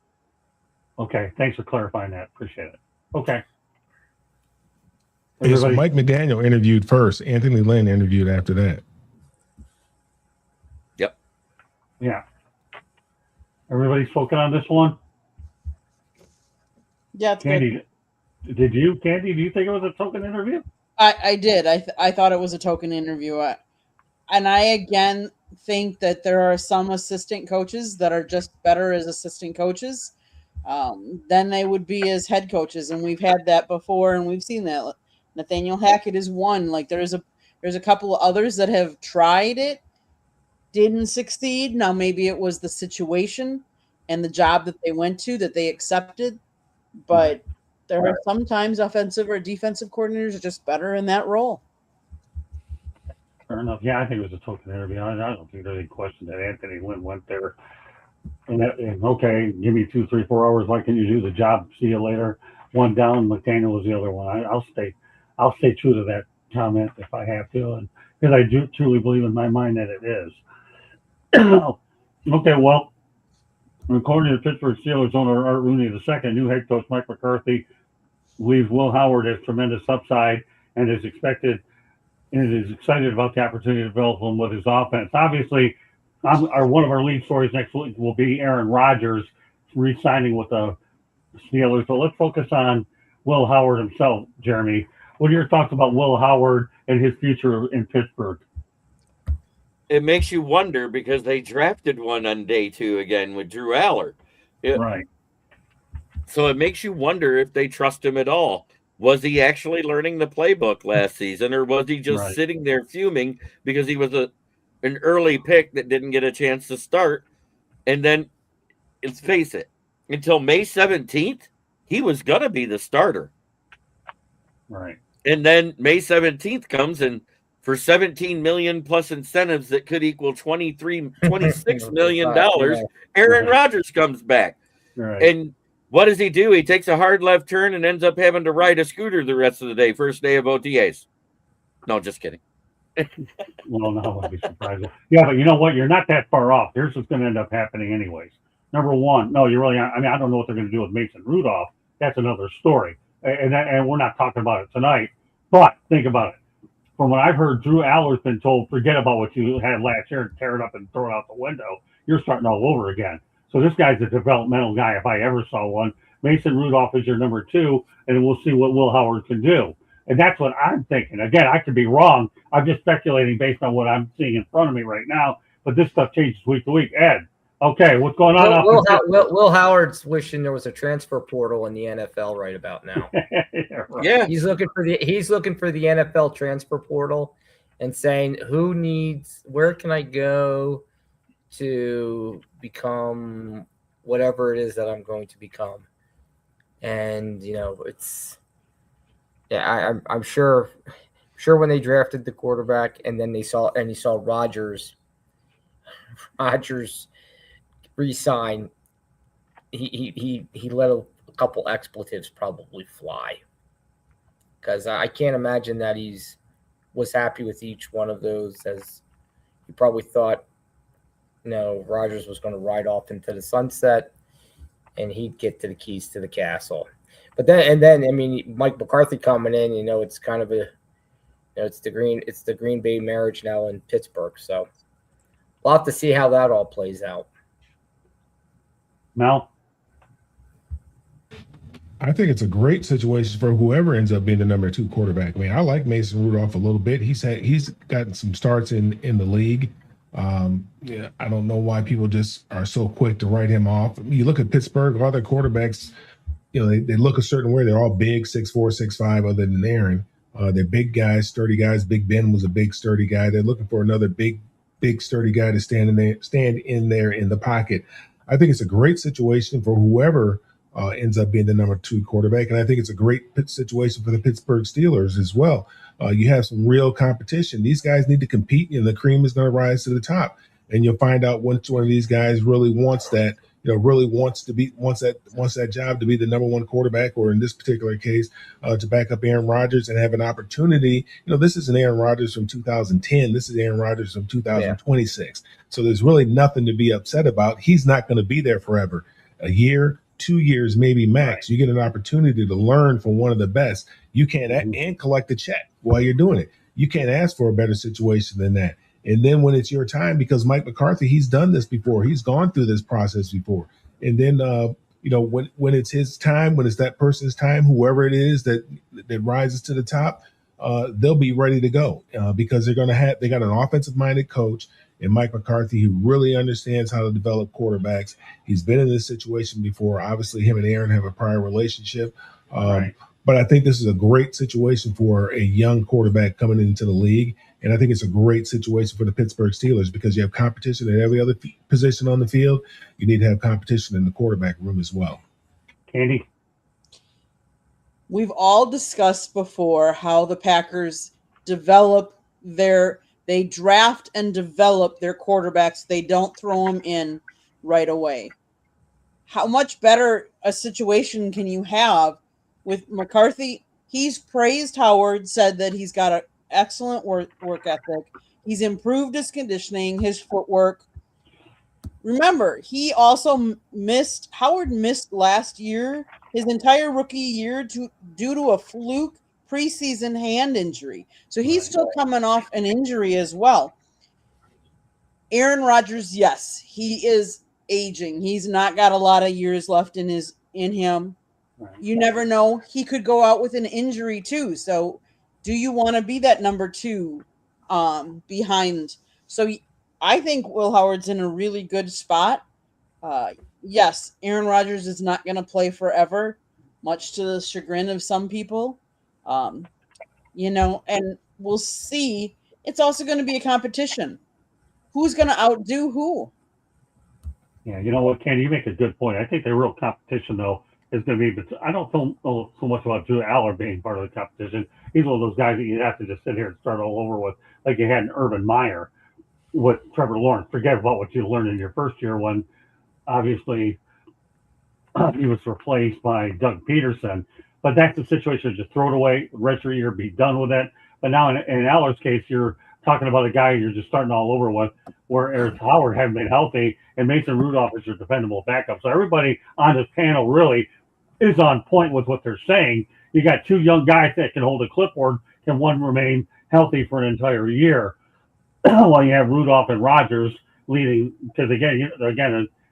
Okay, thanks for clarifying that. Appreciate it. Okay. So Mike McDaniel interviewed first. Anthony Lynn interviewed after that. Yep. Yeah. Everybody's spoken on this one? Yeah, it's Candy, good. Did you, Candy, do you think it was a token interview? I did. I thought it was a token interview. And I, again, think that there are some assistant coaches that are just better as assistant coaches than they would be as head coaches. And we've had that before, and we've seen that. Nathaniel Hackett is one. Like, there's a couple of others that have tried it, didn't succeed. Now, maybe it was the situation and the job that they went to that they accepted. But there are sometimes offensive or defensive coordinators are just better in that role. Fair enough. Yeah, I think it was a token interview. I don't think there's any question that Anthony Lynn went there. And okay, give me 2, 3, 4 hours. Why can you do the job? See you later. One down. McDaniel was the other one. I'll stay true to that comment if I have to, and because I do truly believe in my mind that it is. Okay, well, according to Pittsburgh Steelers owner Art Rooney II, new head coach Mike McCarthy believes Will Howard has tremendous upside and is excited about the opportunity to develop him with his offense. Obviously, one of our lead stories next week will be Aaron Rodgers re-signing with the Steelers. So let's focus on Will Howard himself, Jeremy. What are your thoughts about Will Howard and his future in Pittsburgh? It makes you wonder because they drafted one on day 2 again with Drew Aller. Right. So it makes you wonder if they trust him at all. Was he actually learning the playbook last season, or was he just sitting there fuming because he was an early pick that didn't get a chance to start? And then, let's face it, until May 17th, he was going to be the starter. Right. And then May 17th comes, and for $17 million plus incentives that could equal $26 million, Aaron Rodgers comes back. Right. And what does he do? He takes a hard left turn and ends up having to ride a scooter the rest of the day, first day of OTAs. No, just kidding. Well, no, I wouldn't be surprised. Yeah, but you know what? You're not that far off. Here's what's going to end up happening anyways. Number one, no, you're really, I mean, I don't know what they're going to do with Mason Rudolph. That's another story. And we're not talking about it tonight. But think about it. From what I've heard, Drew Aller's been told, forget about what you had last year and tear it up and throw it out the window. You're starting all over again. So this guy's a developmental guy if I ever saw one. Mason Rudolph is your number 2, and we'll see what Will Howard can do. And that's what I'm thinking. Again, I could be wrong. I'm just speculating based on what I'm seeing in front of me right now. But this stuff changes week to week. Ed, okay, what's going on? Will Howard's wishing there was a transfer portal in the NFL right about now. Yeah, he's looking for the NFL transfer portal and saying, where can I go to become whatever it is that I'm going to become? And I'm sure when they drafted the quarterback and then he saw Rodgers resign, he let a couple expletives probably fly, because I can't imagine that was happy with each one of those, as he probably thought Rodgers was going to ride off into the sunset and he'd get to the keys to the castle. But then I mean, Mike McCarthy coming in, it's kind of it's the Green Bay marriage now in Pittsburgh. So we'll have to see how that all plays out. Mel? I think it's a great situation for whoever ends up being the number 2 quarterback. I mean, I like Mason Rudolph a little bit. He's gotten some starts in the league. Yeah, I don't know why people just are so quick to write him off. I mean, you look at Pittsburgh, all their quarterbacks, they look a certain way. They're all big, 6'4", 6'5", other than Aaron. They're big guys, sturdy guys. Big Ben was a big, sturdy guy. They're looking for another big, sturdy guy to stand in there in the pocket. I think it's a great situation for whoever ends up being the number 2 quarterback. And I think it's a great situation for the Pittsburgh Steelers as well. You have some real competition. These guys need to compete, and the cream is going to rise to the top. And you'll find out which one of these guys really wants that, wants that job to be the number 1 quarterback, or in this particular case, to back up Aaron Rodgers and have an opportunity. This isn't Aaron Rodgers from 2010. This is Aaron Rodgers from 2026. Yeah. So there's really nothing to be upset about. He's not going to be there forever. A year, 2 years, maybe max. You get an opportunity to learn from one of the best. You can't and collect a check while you're doing it. You can't ask for a better situation than that. And then when it's your time, because Mike McCarthy, he's done this before. He's gone through this process before. And then, when it's his time, when it's that person's time, whoever it is that rises to the top, they'll be ready to go because they got an offensive-minded coach and Mike McCarthy, who really understands how to develop quarterbacks. He's been in this situation before. Obviously, him and Aaron have a prior relationship. Right. But I think this is a great situation for a young quarterback coming into the league. And I think it's a great situation for the Pittsburgh Steelers because you have competition at every other position on the field. You need to have competition in the quarterback room as well. Candy? We've all discussed before how the Packers they draft and develop their quarterbacks. They don't throw them in right away. How much better a situation can you have with McCarthy? He's praised Howard, said that he's got an excellent work ethic. He's improved his conditioning, his footwork. Remember, he also Howard missed last year, his entire rookie year, due to a fluke preseason hand injury. So he's still coming off an injury as well. Aaron Rodgers, yes, he is aging. He's not got a lot of years left in him. Right. You never know. He could go out with an injury too. So do you want to be that number 2 behind? So I think Will Howard's in a really good spot. Yes, Aaron Rodgers is not going to play forever, much to the chagrin of some people. And we'll see. It's also going to be a competition. Who's going to outdo who? Yeah, you know what, Candy, you make a good point. I think the real competition, though, is going to be, I don't know so much about Drew Aller being part of the competition. He's one of those guys that you have to just sit here and start all over with, like you had in Urban Meyer with Trevor Lawrence. Forget about what you learned in your first year when, obviously, he was replaced by Doug Peterson. But that's the situation. Just throw it away, rest of your year, be done with it. But now in Aller's case, you're talking about a guy you're just starting all over with, whereas Howard hadn't been healthy, and Mason Rudolph is your dependable backup. So everybody on this panel really is on point with what they're saying. You got 2 young guys that can hold a clipboard. Can one remain healthy for an entire year? While you have Rudolph and Rodgers leading, because again,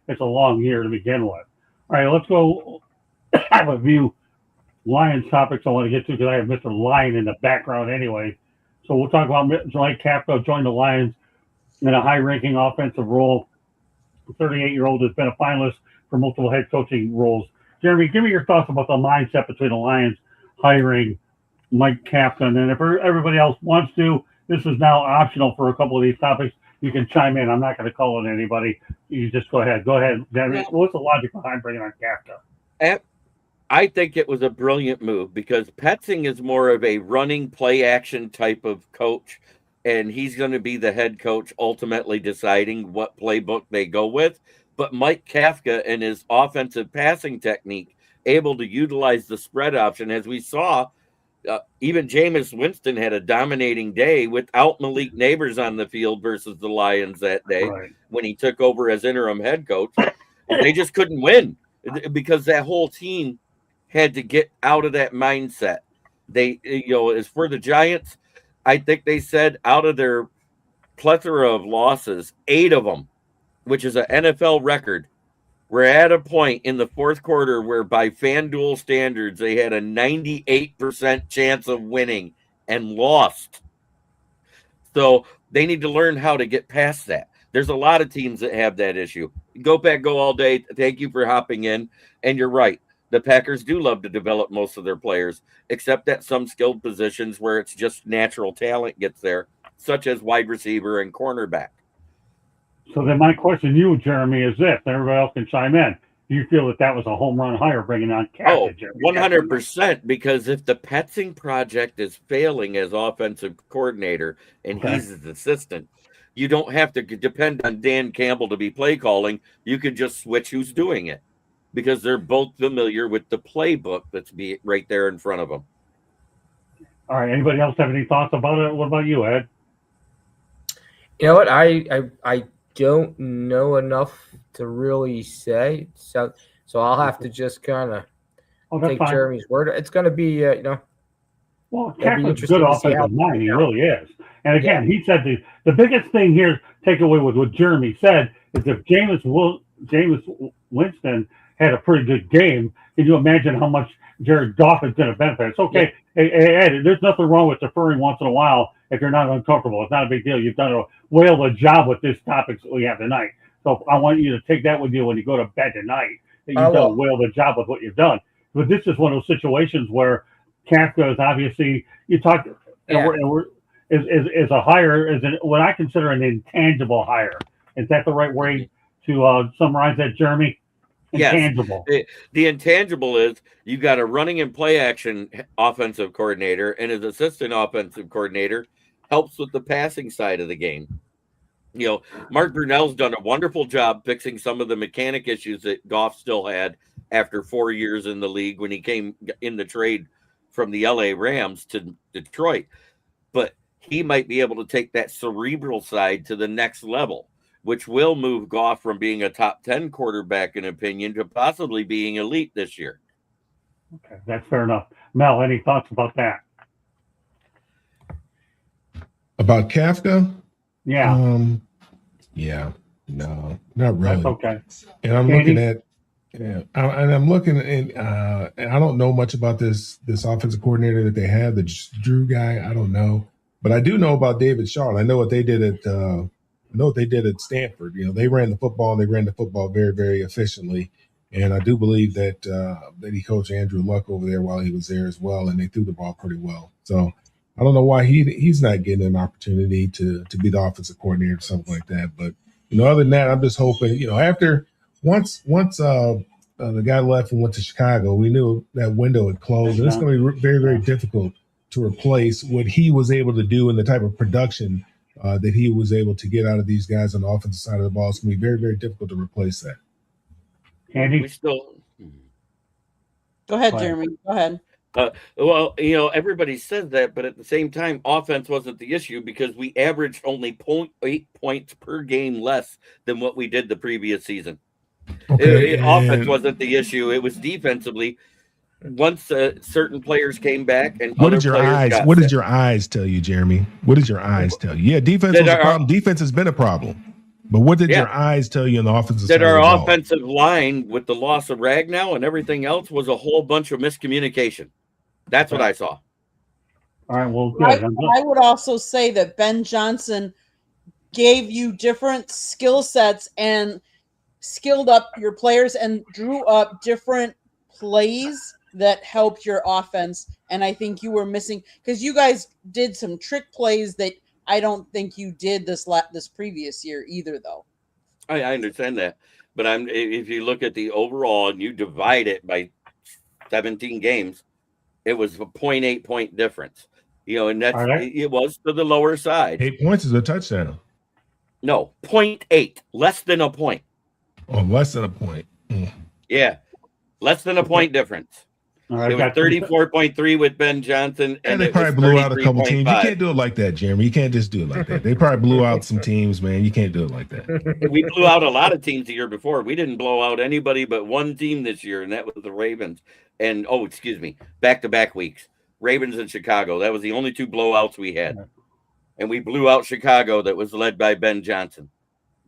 it's a long year to begin with. All right, let's go. I have a few Lions topics I want to get to because I have Mr. Lion in the background anyway. So we'll talk about Mike Kafka joined the Lions in a high-ranking offensive role. The 38-year-old has been a finalist for multiple head coaching roles. Jeremy, give me your thoughts about the mindset between the Lions hiring Mike Kafka. And then if everybody else wants to, this is now optional for a couple of these topics. You can chime in. I'm not going to call on anybody. You just go ahead. Go ahead, Jeremy. What's the logic behind bringing on Kafka? I think it was a brilliant move because Petzing is more of a running play action type of coach, and he's going to be the head coach ultimately deciding what playbook they go with. But Mike Kafka and his offensive passing technique, able to utilize the spread option, as we saw, even Jameis Winston had a dominating day without Malik Neighbors on the field versus the Lions that day when he took over as interim head coach. They just couldn't win because that whole team had to get out of that mindset. They, as for the Giants, I think they said out of their plethora of losses, 8 of them, which is an NFL record, were at a point in the fourth quarter where by FanDuel standards, they had a 98% chance of winning and lost. So they need to learn how to get past that. There's a lot of teams that have that issue. Go all day. Thank you for hopping in. And you're right. The Packers do love to develop most of their players, except at some skilled positions where it's just natural talent gets there, such as wide receiver and cornerback. So then my question to you, Jeremy, is this. Everybody else can chime in. Do you feel that was a home run hire bringing on Kafka, Jeremy? 100%, because if the Petzing project is failing as offensive coordinator and he's his assistant, you don't have to depend on Dan Campbell to be play calling. You can just switch who's doing it because they're both familiar with the playbook that's right there in front of them. All right. Anybody else have any thoughts about it? What about you, Ed? You know what? I don't know enough to really say. So I'll have to just kind of take Jeremy's word. It's going to be, Well, Kafka's a good offensive mind. He really is. And again, he said the biggest thing here, take away with what Jeremy said, is if Jameis Winston had a pretty good game, can you imagine how much Jared Goff is going to benefit? It's okay. Yeah. Hey, Ed, there's nothing wrong with deferring once in a while if you're not uncomfortable. It's not a big deal. You've done a whale of a job with this topic that we have tonight. So I want you to take that with you when you go to bed tonight, that you've done a whale of a job with what you've done. But this is one of those situations where Kafka is obviously, you talked, is a hire, is what I consider an intangible hire. Is that the right way to summarize that, Jeremy? Intangible. Yes. The intangible is you got a running and play action offensive coordinator, and his assistant offensive coordinator helps with the passing side of the game. Mark Brunell's done a wonderful job fixing some of the mechanic issues that Goff still had after 4 years in the league when he came in the trade from the LA Rams to Detroit. But he might be able to take that cerebral side to the next level, which will move Goff from being a top 10 quarterback in opinion to possibly being elite this year. Okay, that's fair enough. Mel, any thoughts about that? About Kafka? Yeah. No, not really. That's okay. And I'm looking at, and I don't know much about this offensive coordinator that they have, the Drew guy. I don't know, but I do know about David Shaw. I know what they did at Stanford. They ran the football. They ran the football very, very efficiently. And I do believe that he coached Andrew Luck over there while he was there as well, and they threw the ball pretty well. So I don't know why he's not getting an opportunity to be the offensive coordinator or something like that. But other than that, I'm just hoping. After once the guy left and went to Chicago, we knew that window had closed, and it's going to be very, very difficult to replace what he was able to do and the type of production that he was able to get out of these guys on the offensive side of the ball. It's going to be very, very difficult to replace that. Andy? Go ahead, Jeremy. Go ahead. Everybody says that, but at the same time, offense wasn't the issue because we averaged only 0.8 points per game less than what we did the previous season. Okay, offense wasn't the issue. It was defensively. Once certain players came back, and what did your eyes tell you, Jeremy? What did your eyes tell you? Yeah, defense was a problem. Defense has been a problem. But what did your eyes tell you on the offensive side? That our offensive line, with the loss of Ragnow and everything else, was a whole bunch of miscommunication. That's what I saw. All right, well, good. I would also say that Ben Johnson gave you different skill sets and skilled up your players and drew up different plays that helped your offense. And I think you were missing because you guys did some trick plays that I don't think you did this previous year either, though. I understand that, but if you look at the overall and you divide it by 17 games, it was a 0.8 point difference. And that's it was to the lower side. 8 points is a touchdown. No, 0.8, less than a point. Oh, less than a point. Yeah, less than a point difference. All right, It was 34.3 with Ben Johnson, And and they it probably was blew out a couple teams. You 33.5. can't do it like that, Jeremy. You can't just do it like that. They probably blew out some teams, man. You can't do it like that. We blew out a lot of teams the year before. We didn't blow out anybody but one team this year, and that was the Ravens. And back-to-back weeks, Ravens and Chicago. That was the only two blowouts we had, and we blew out Chicago. That was led by Ben Johnson.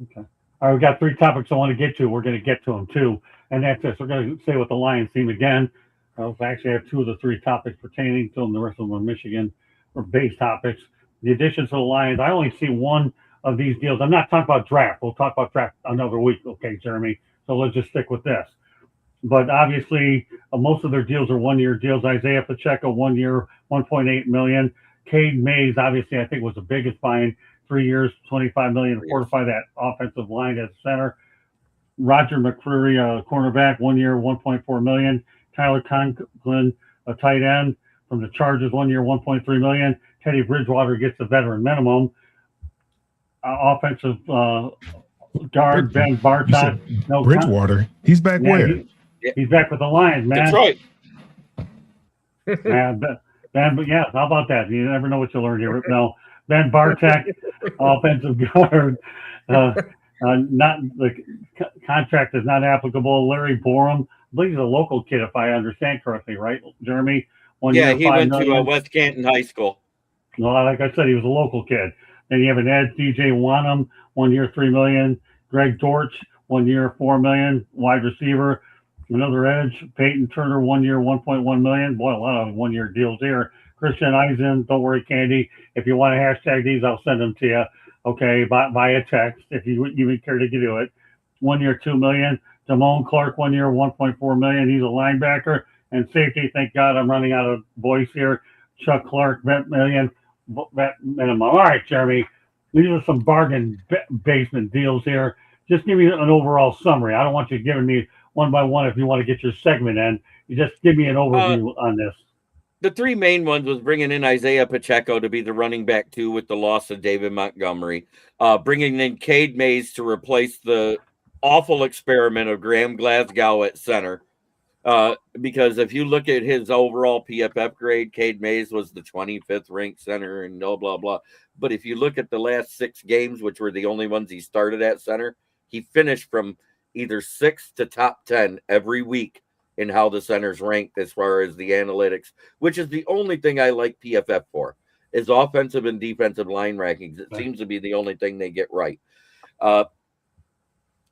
Okay. All right, we got 3 topics I want to get to. We're going to get to them too, and that's this. We're going to stay with the Lions team again. Actually, I have 2 of the 3 topics pertaining to them. The rest of them are Michigan or base topics. The additions to the Lions, I only see one of these deals. I'm not talking about draft. We'll talk about draft another week, okay, Jeremy? So let's just stick with this. But obviously, most of their deals are 1-year deals. Isaiah Pacheco, 1 year, $1.8 million. Cade Mays, obviously, I think was the biggest find. 3 years, $25 million to fortify that offensive line at center. Roger McCreary, cornerback, 1 year, $1.4 million. Tyler Conklin, a tight end from the Chargers, 1 year, $1.3 million. Teddy Bridgewater gets the veteran minimum. Offensive guard Ben Bartok. No Bridgewater. He's back where? He's back with the Lions, man. Detroit. But yeah, how about that? You never know what you learn here. No, Ben Bartek, offensive guard. Not the contract is not applicable. Larry Borum, I believe he's a local kid, if I understand correctly, right, Jeremy? 1 year, he went to West Canton High School. No, like I said, he was a local kid. Then you have an Ed DJ Wanham, 1 year, $3 million. Greg Dortch, 1 year, $4 million. Wide receiver. Another edge. Peyton Turner, 1 year, $1.1 million. Boy, a lot of 1 year deals here. Christian Eisen, don't worry, Candy. If you want to hashtag these, I'll send them to you. Okay, via text if you would care to do it. 1 year, $2 million. Damone Clark, 1 year, $1.4 million. He's a linebacker and safety. Thank God I'm running out of voice here. Chuck Clark, vet minimum. All right, Jeremy. These are some bargain basement deals here. Just give me an overall summary. I don't want you giving me one by one if you want to get your segment in. You just give me an overview on this. The 3 main ones was bringing in Isaiah Pacheco to be the running back 2 with the loss of David Montgomery. Bringing in Cade Mays to replace the awful experiment of Graham Glasgow at center. Because if you look at his overall PFF grade, Cade Mays was the 25th ranked center and blah, blah, blah. But if you look at the last 6 games, which were the only ones he started at center, he finished from either 6th to top 10 every week in how the centers ranked as far as the analytics, which is the only thing I like PFF for, is offensive and defensive line rankings. It seems to be the only thing they get right.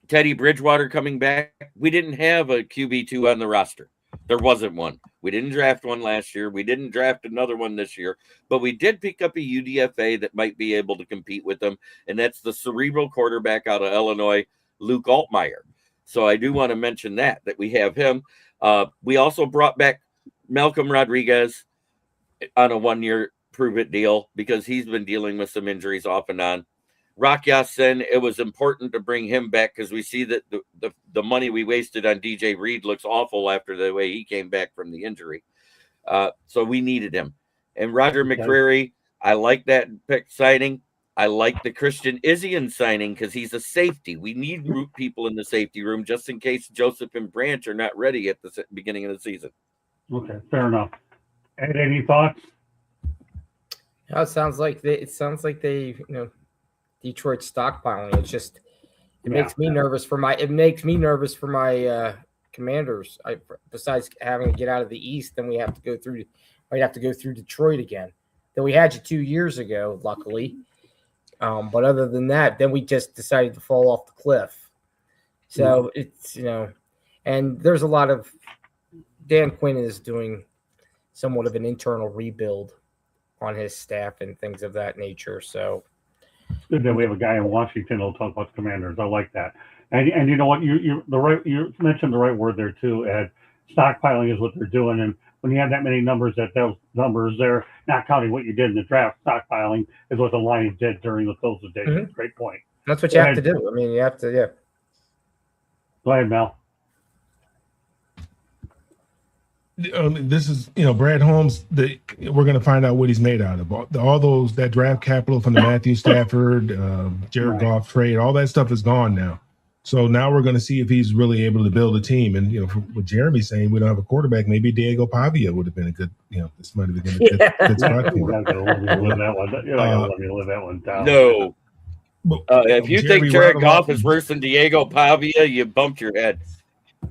Teddy Bridgewater coming back. We didn't have a QB2 on the roster. There wasn't one. We didn't draft one last year. We didn't draft another one this year, but we did pick up a UDFA that might be able to compete with them, and that's the cerebral quarterback out of Illinois, Luke Altmaier. So I do want to mention that we have him. We also brought back Malcolm Rodriguez on a 1 year prove-it deal because he's been dealing with some injuries off and on. Rock Ya-Sin, it was important to bring him back because we see that the money we wasted on DJ Reed looks awful after the way he came back from the injury. So we needed him. And Roger McCreary, I like that pick signing. I like the Christian Izzian signing because he's a safety. We need people in the safety room just in case Joseph and Branch are not ready at the beginning of the season. Okay, fair enough. Ed, any thoughts? No, it sounds like they Detroit stockpiling. It's just makes me nervous for my Commanders. Besides having to get out of the East, then we have to go through Detroit again. Then we had you 2 years ago, luckily. But other than that, then we just decided to fall off the cliff. So it's, and there's a lot of Dan Quinn is doing somewhat of an internal rebuild on his staff and things of that nature. So it's good that we have a guy in Washington who'll talk about the Commanders. I like that. And you know what? You mentioned the right word there too, Ed. Stockpiling is what they're doing, and when you have that many numbers, those numbers there, not counting what you did in the draft, stockpiling is what the Lions did during the close of days. Mm-hmm. Great point. That's what you have to do. I mean, you have to, yeah. Go ahead, Mel. This is, Brad Holmes. We're going to find out what he's made out of. All that draft capital from the Matthew Stafford, Jared Goff trade, all that stuff is gone now. So now we're going to see if he's really able to build a team. And, with Jeremy saying we don't have a quarterback, maybe Diego Pavia would have been a good, this might have been a good spot for You're him. not going to let me live that one. You're not going to let me live that one down. No. If you Jeremy think Jared Goff Goff is worse than Diego Pavia, you bumped your head.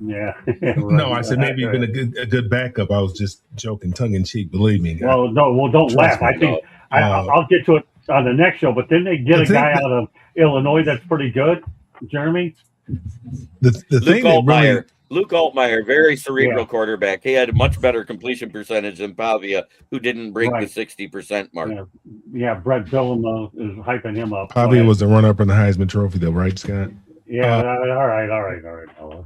Yeah. No, I said maybe been a good backup. I was just joking, tongue in cheek. Believe me. Well, don't laugh. I think I'll get to it on the next show. But then they get a guy out of Illinois that's pretty good, Jeremy. The thing that really, Luke Altmaier, very cerebral quarterback. He had a much better completion percentage than Pavia, who didn't break the 60% mark. Yeah, Brett Billum is hyping him up. Pavia was the runner-up in the Heisman Trophy, though, right, Scott? Yeah, all right. Oh,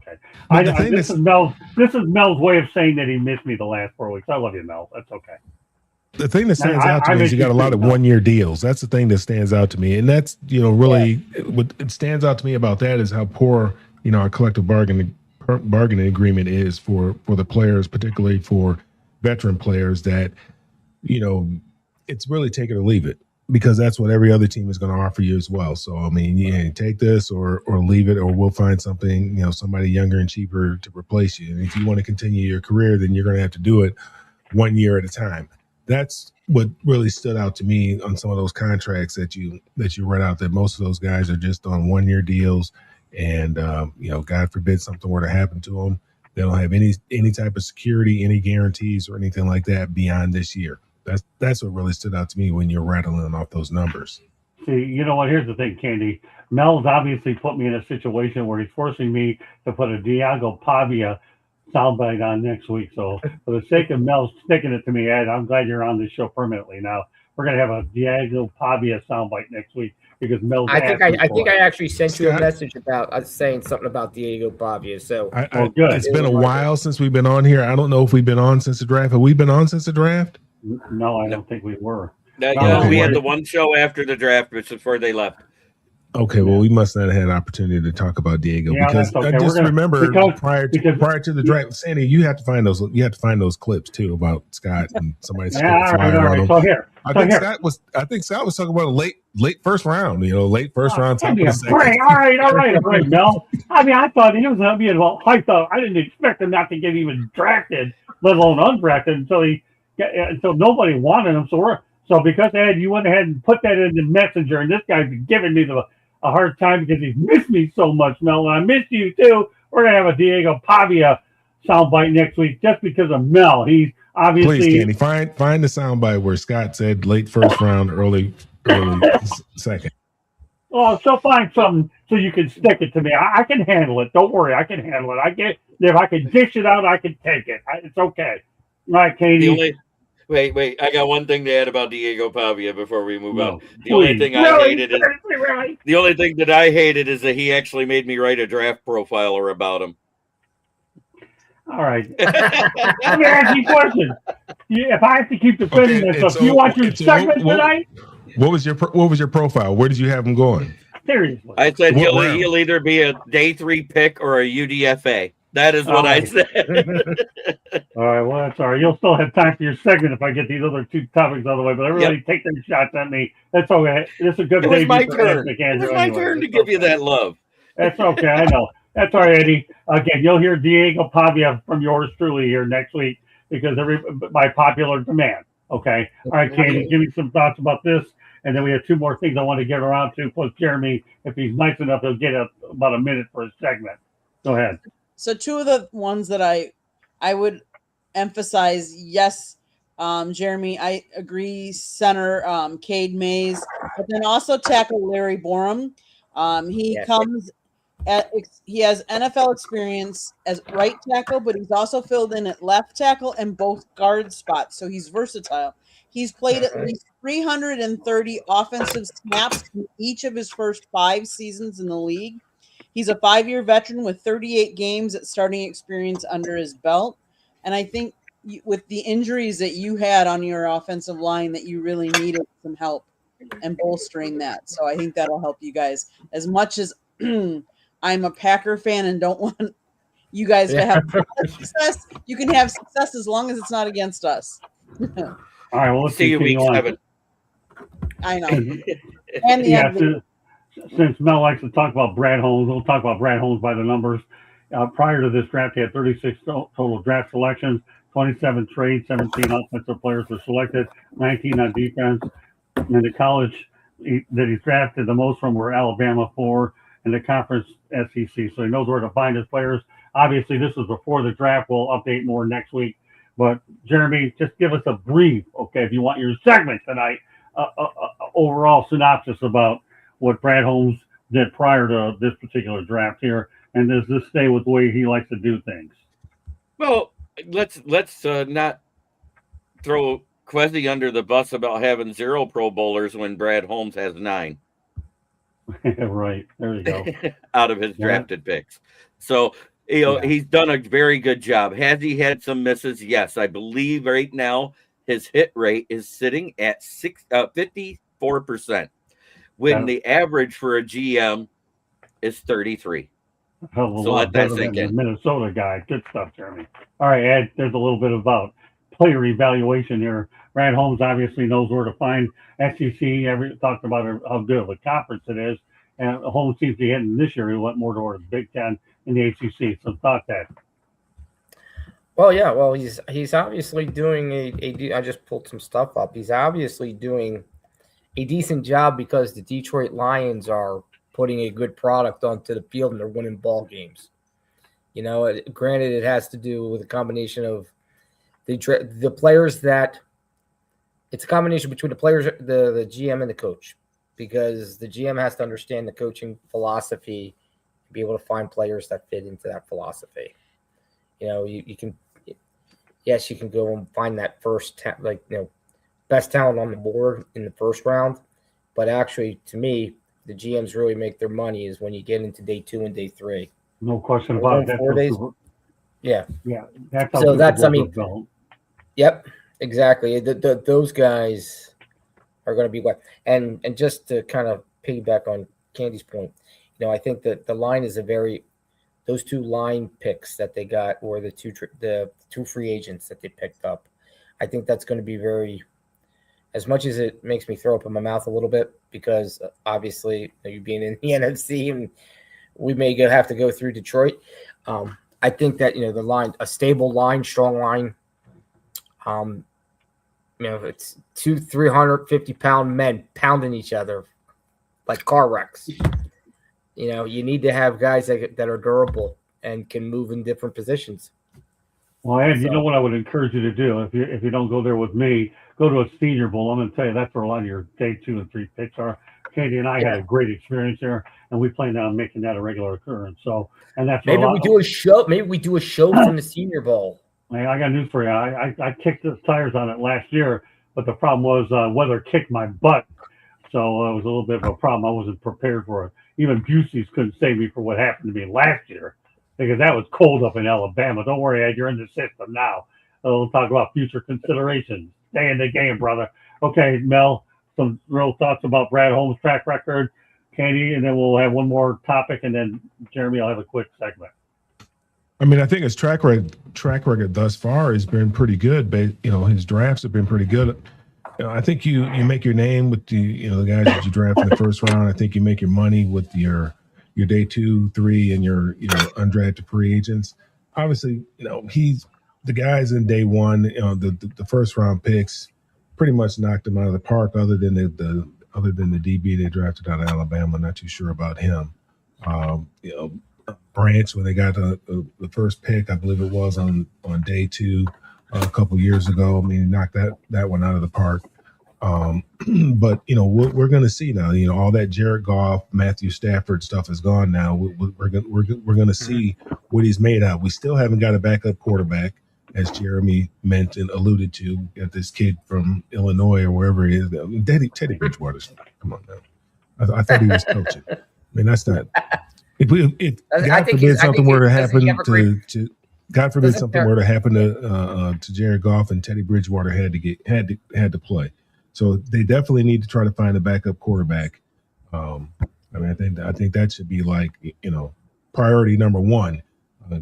okay. This is Mel's way of saying that he missed me the last 4 weeks. I love you, Mel. That's okay. The thing that stands out to me is you got a lot of one-year deals. That's the thing that stands out to me, and that's really what it stands out to me about that is how poor our collective bargaining agreement is for the players, particularly for veteran players. That it's really take it or leave it, because that's what every other team is going to offer you as well. So I mean, take this or leave it, or we'll find something somebody younger and cheaper to replace you. And if you want to continue your career, then you're going to have to do it 1 year at a time. That's what really stood out to me on some of those contracts that you read out, that most of those guys are just on 1 year deals. And, God forbid something were to happen to them, they don't have any type of security, any guarantees or anything like that beyond this year. That's what really stood out to me when you're rattling off those numbers. See, you know what? Here's the thing, Candy. Mel's obviously put me in a situation where he's forcing me to put a Diego Pavia soundbite on next week. So for the sake of Mel sticking it to me, Ed, I'm glad you're on this show permanently. Now we're gonna have a Diego Pavia soundbite next week because Mel's. I think I actually sent you a message about saying something about Diego Pavia. So good. It's been a while since we've been on here. I don't know if we've been on since the draft. Have we been on since the draft? No, I don't think we were. We had the one show after the draft, which before they left. Okay, well, we must not have had an opportunity to talk about Diego because I just remember prior to the draft, Sandy, you have to find those. You have to find those clips too about Scott and somebody. All right. So here, I think Scott was talking about a late first round. Late first round. All right, Mel. I mean, I thought he was going to be well hyped up. I didn't expect him not to get even drafted, let alone undrafted, until nobody wanted him. So because Ed, you went ahead and put that in the messenger, and this guy's been giving me a hard time because he's missed me so much, Mel, and I missed you too. We're gonna have a Diego Pavia soundbite next week just because of Mel. He's obviously. Please, Kenny, find the soundbite where Scott said late first round, early second. Oh, so find something so you can stick it to me. I can handle it. Don't worry, I can handle it. If I can dish it out, I can take it. It's okay. All right, Katie. Wait! I got one thing to add about Diego Pavia before we move on. The only thing I hated is that he actually made me write a draft profiler about him. All right. Let me ask you a question. If I have to keep defending myself, do you want your segment tonight? What was your profile? Where did you have him going? Seriously, I said he'll either be a day 3 pick or a UDFA. That is what I said. All right, well, that's all right. You'll still have time for your segment if I get these other two topics out of the way, but everybody take their shots at me. That's okay. This is a good day. It was my turn. It was my turn to give you that love. That's okay. I know. That's all right, Eddie. Again, you'll hear Diego Pavia from yours truly here next week because by popular demand. Okay. All right, Katie, give me some thoughts about this. And then we have 2 more things I want to get around to. Plus, Jeremy, if he's nice enough, he'll get about a minute for his segment. Go ahead. So 2 of the ones that I would emphasize, yes, Jeremy, I agree, center Cade Mays, but then also tackle Larry Borum. He has NFL experience as right tackle, but he's also filled in at left tackle and both guard spots, so he's versatile. He's played at least 330 offensive snaps in each of his first 5 seasons in the league. He's a 5-year veteran with 38 games at starting experience under his belt. And I think with the injuries that you had on your offensive line that you really needed some help and bolstering that. So I think that'll help you guys. As much as I'm a Packer fan and don't want you guys to have success, you can have success as long as it's not against us. All right, well, let's see you week 7. I know. And the since Mel likes to talk about Brad Holmes, we'll talk about Brad Holmes by the numbers. Prior to this draft, he had 36 total draft selections, 27 trades, 17 offensive players were selected, 19 on defense. In the college that he drafted the most from were Alabama, 4, and the conference SEC. So he knows where to find his players. Obviously, this was before the draft. We'll update more next week. But Jeremy, just give us a brief, okay, if you want your segment tonight, overall synopsis about what Brad Holmes did prior to this particular draft here, and does this stay with the way he likes to do things? Well, let's not throw Quezzy under the bus about having 0 Pro Bowlers when Brad Holmes has 9. Right, there you go. Out of his drafted picks. So, he's done a very good job. Has he had some misses? Yes, I believe right now his hit rate is sitting at 54%, when the average for a GM is 33. So let that sink in. Minnesota guy. Good stuff, Jeremy. All right, Ed, there's a little bit about player evaluation here. Brad Holmes obviously knows where to find SEC. Talked about how good of a conference it is. And Holmes seems to be heading this year. He went more towards Big Ten in the ACC. So thought that. Well, yeah. Well, he's obviously doing I just pulled some stuff up. He's obviously doing a decent job because the Detroit Lions are putting a good product onto the field and they're winning ball games. Granted, it has to do with a combination of the players that it's a combination between the players, the GM and the coach, because the GM has to understand the coaching philosophy and be able to find players that fit into that philosophy. You can go and find that best talent on the board in the first round. But actually, to me, the GMs really make their money is when you get into day 2 and day 3. No question about it. 4 days. Yeah. That's Yep, exactly. Those guys are going to be what. And just to kind of piggyback on Candy's point, I think that the line is those 2 line picks that they got were the two free agents that they picked up. I think that's going to be very, as much as it makes me throw up in my mouth a little bit, because obviously you being in the NFC and we may have to go through Detroit. I think that, the line, a stable line, strong line, it's 350-pound men pounding each other like car wrecks. You need to have guys that are durable and can move in different positions. Well, Ed, you know what I would encourage you to do if you don't go there with me, go to a Senior Bowl. I'm going to tell you that's where a lot of your day 2 and 3 picks are. Katie and I had a great experience there, and we plan on making that a regular occurrance. So, and that's maybe we do a show. Maybe we do a show from the Senior Bowl. Man, I got news for you. I kicked the tires on it last year, but the problem was weather kicked my butt, so it was a little bit of a problem. I wasn't prepared for it. Even Busey's couldn't save me for what happened to me last year, because that was cold up in Alabama. Don't worry, Ed, you're in the system now. We'll talk about future considerations. Stay in the game, brother. Okay, Mel, some real thoughts about Brad Holmes' track record, Candy, and then we'll have one more topic, and then Jeremy, I'll have a quick segment. I mean, I think his track record thus far has been pretty good, but his drafts have been pretty good. I think you make your name with the guys that you draft in the first round. I think you make your money with your day 2, 3, and your undrafted free agents. Obviously, he's the guys in day 1. The first round picks pretty much knocked him out of the park. Other than the DB they drafted out of Alabama, not too sure about him. Branch, when they got the first pick, I believe it was on day 2 a couple years ago. I mean, he knocked that one out of the park. But we're going to see now. All that Jared Goff, Matthew Stafford stuff is gone now. We're going to see what he's made out. We still haven't got a backup quarterback, as Jeremy alluded to, at this kid from Illinois or wherever he is. Teddy Bridgewater. Come on now. I thought he was coaching. I mean, that's not. If God forbid something were to happen to God forbid something were to happen to Jared Goff, and Teddy Bridgewater had to play. So they definitely need to try to find a backup quarterback. I think that should be priority number 1.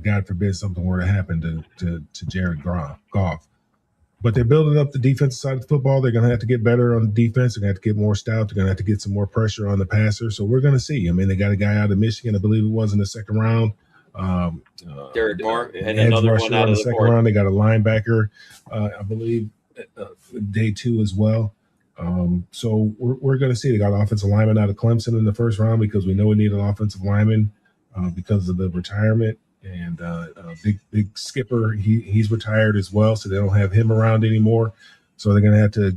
God forbid something were to happen to Jared Goff. but they're building up the defensive side of the football. They're going to have to get better on defense. They're going to have to get more stout. They're going to have to get some more pressure on the passer. So we're going to see. I mean, they got a guy out of Michigan, I believe it was in the second round. Derek Moore and edge another rusher one out in of the the second fourth. round. They got a linebacker, I believe, day 2 as well. So we're going to see. They got offensive lineman out of Clemson in the first round because we know we need an offensive lineman because of the retirement. And big skipper, he's retired as well, so they don't have him around anymore. So they're going to have to,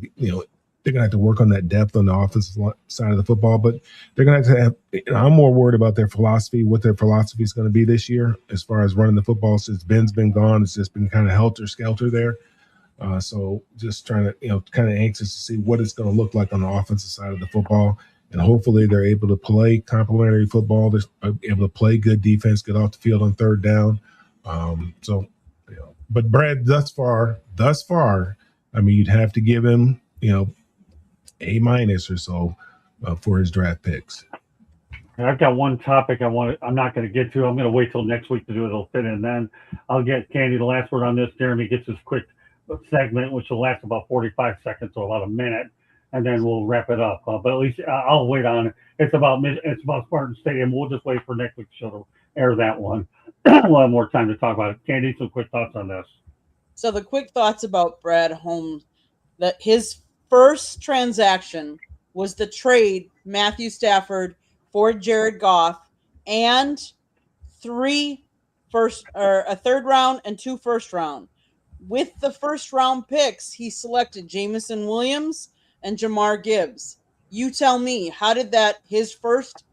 they're going to have to work on that depth on the offensive side of the football. But they're going to have I'm more worried about their philosophy, what their philosophy is going to be this year as far as running the football. Since Ben's been gone, it's just been kind of helter-skelter there. So just trying to, kind of anxious to see what it's going to look like on the offensive side of the football. And hopefully they're able to play complementary football. They're able to play good defense, get off the field on third down. But Brad, thus far, I mean, you'd have to give him, A- or so for his draft picks. And I've got one topic I'm not going to get to. I'm going to wait till next week to do it. It'll fit in then. I'll get Candy the last word on this. Jeremy gets his quick segment, which will last about 45 seconds or about a minute, and then we'll wrap it up. But at least I'll wait on it. It's about Spartan Stadium. We'll just wait for next week's show to air that one. We'll have more time to talk about it. Candy, some quick thoughts on this. So the quick thoughts about Brad Holmes, that his first transaction was the trade Matthew Stafford for Jared Goff and a third round and 2 first round. With the first round picks, he selected Jamison Williams and Jamar Gibbs. You tell me, how did his first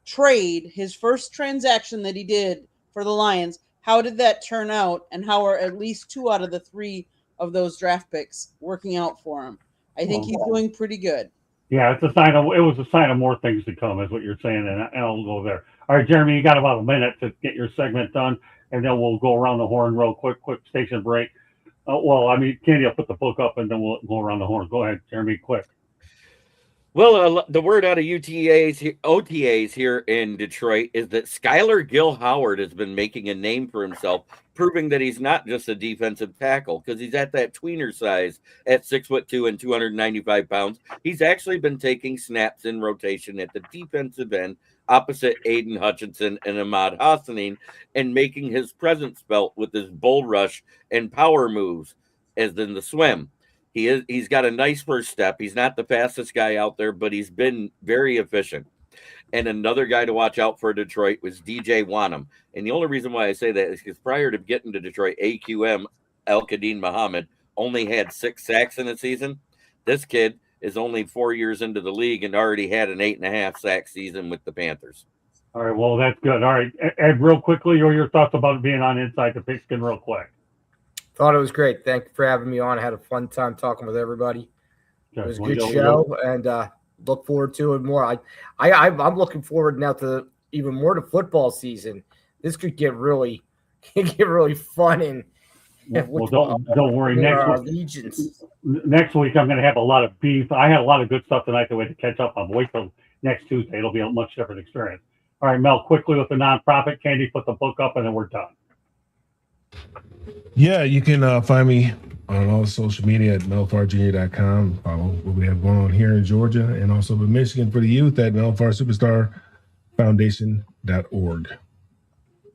transaction that he did for the Lions, how did that turn out, and how are at least 2 out of the 3 of those draft picks working out for him? I think he's doing pretty good. Yeah, it was a sign of more things to come, is what you're saying, and I'll go there. All right, Jeremy, you got about a minute to get your segment done, and then we'll go around the horn real quick station break. Candy will put the book up, and then we'll go around the horn. Go ahead, Jeremy, quick. Well, the word out of OTAs here in Detroit is that Skylar Gill-Howard has been making a name for himself, proving that he's not just a defensive tackle, because he's at that tweener size at 6'2" and 295 pounds. He's actually been taking snaps in rotation at the defensive end opposite Aiden Hutchinson and Ahmad Hassanin, and making his presence felt with his bull rush and power moves, as in the swim. He's got a nice first step. He's not the fastest guy out there, but he's been very efficient. And another guy to watch out for Detroit was DJ Wanham. And the only reason why I say that is because prior to getting to Detroit, AQM Al-Qadim Muhammad only had 6 sacks in a season. This kid is only 4 years into the league and already had an 8.5 sack season with the Panthers. All right, well, that's good. All right, Ed, real quickly, your thoughts about being on Inside the Pigskin real quick. Thought it was great. Thank you for having me on. I had a fun time talking with everybody. It was a good show, and look forward to it more. I'm looking forward now to even more to football season. This could get really fun and. Well, don't worry. Next week, I'm going to have a lot of beef. I had a lot of good stuff tonight that we had to catch up on. Wait till next Tuesday. It'll be a much different experience. All right, Mel, quickly with the nonprofit. Candy, put the book up, and then we're done. Yeah, you can find me on all social media at melfarjr.com. Follow what we have going on here in Georgia and also in Michigan for the youth at melfarsuperstarfoundation.org.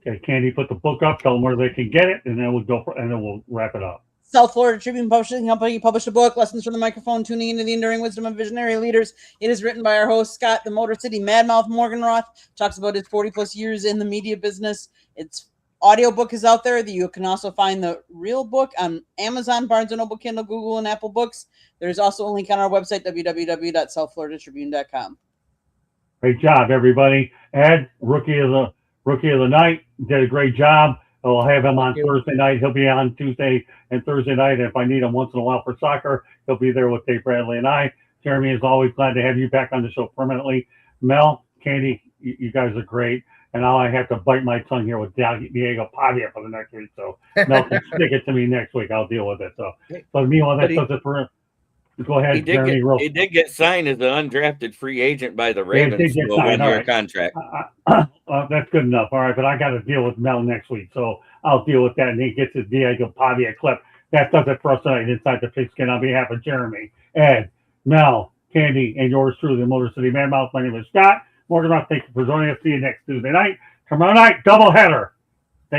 Okay, Candy, put the book up. Tell them where they can get it, and then we'll wrap it up. South Florida Tribune Publishing Company published a book, Lessons from the Microphone, Tuning into the Enduring Wisdom of Visionary Leaders. It is written by our host, Scott, the Motor City Madmouth Morganroth. Talks about his 40-plus years in the media business. Its audiobook is out there. You can also find the real book on Amazon, Barnes & Noble, Kindle, Google, and Apple Books. There's also a link on our website, www.southfloridatribune.com. Great job, everybody. Ed, rookie of the night, did a great job. I'll have him on Thursday night. He'll be on Tuesday and Thursday night. And if I need him once in a while for soccer, he'll be there with Dave Bradley and I. Jeremy, is always glad to have you back on the show permanently. Mel, Candy, you guys are great. And now I have to bite my tongue here with Diego Pavia for the next week. So Mel can stick it to me next week. I'll deal with it. So meanwhile, that does it for him. Go ahead, Jeremy. He did get signed as an undrafted free agent by the Ravens to a one-year contract. That's good enough. All right, but I got to deal with Mel next week, so I'll deal with that, and he gets his Diego Pavia clip. that does it for us tonight inside the Pigskin. On behalf of Jeremy, Ed, Mel, Candy, and yours truly, the Motor City Man Mouse. My name is Scott Morgan. Thank you for joining us. See you next Tuesday night. Tomorrow night, doubleheader.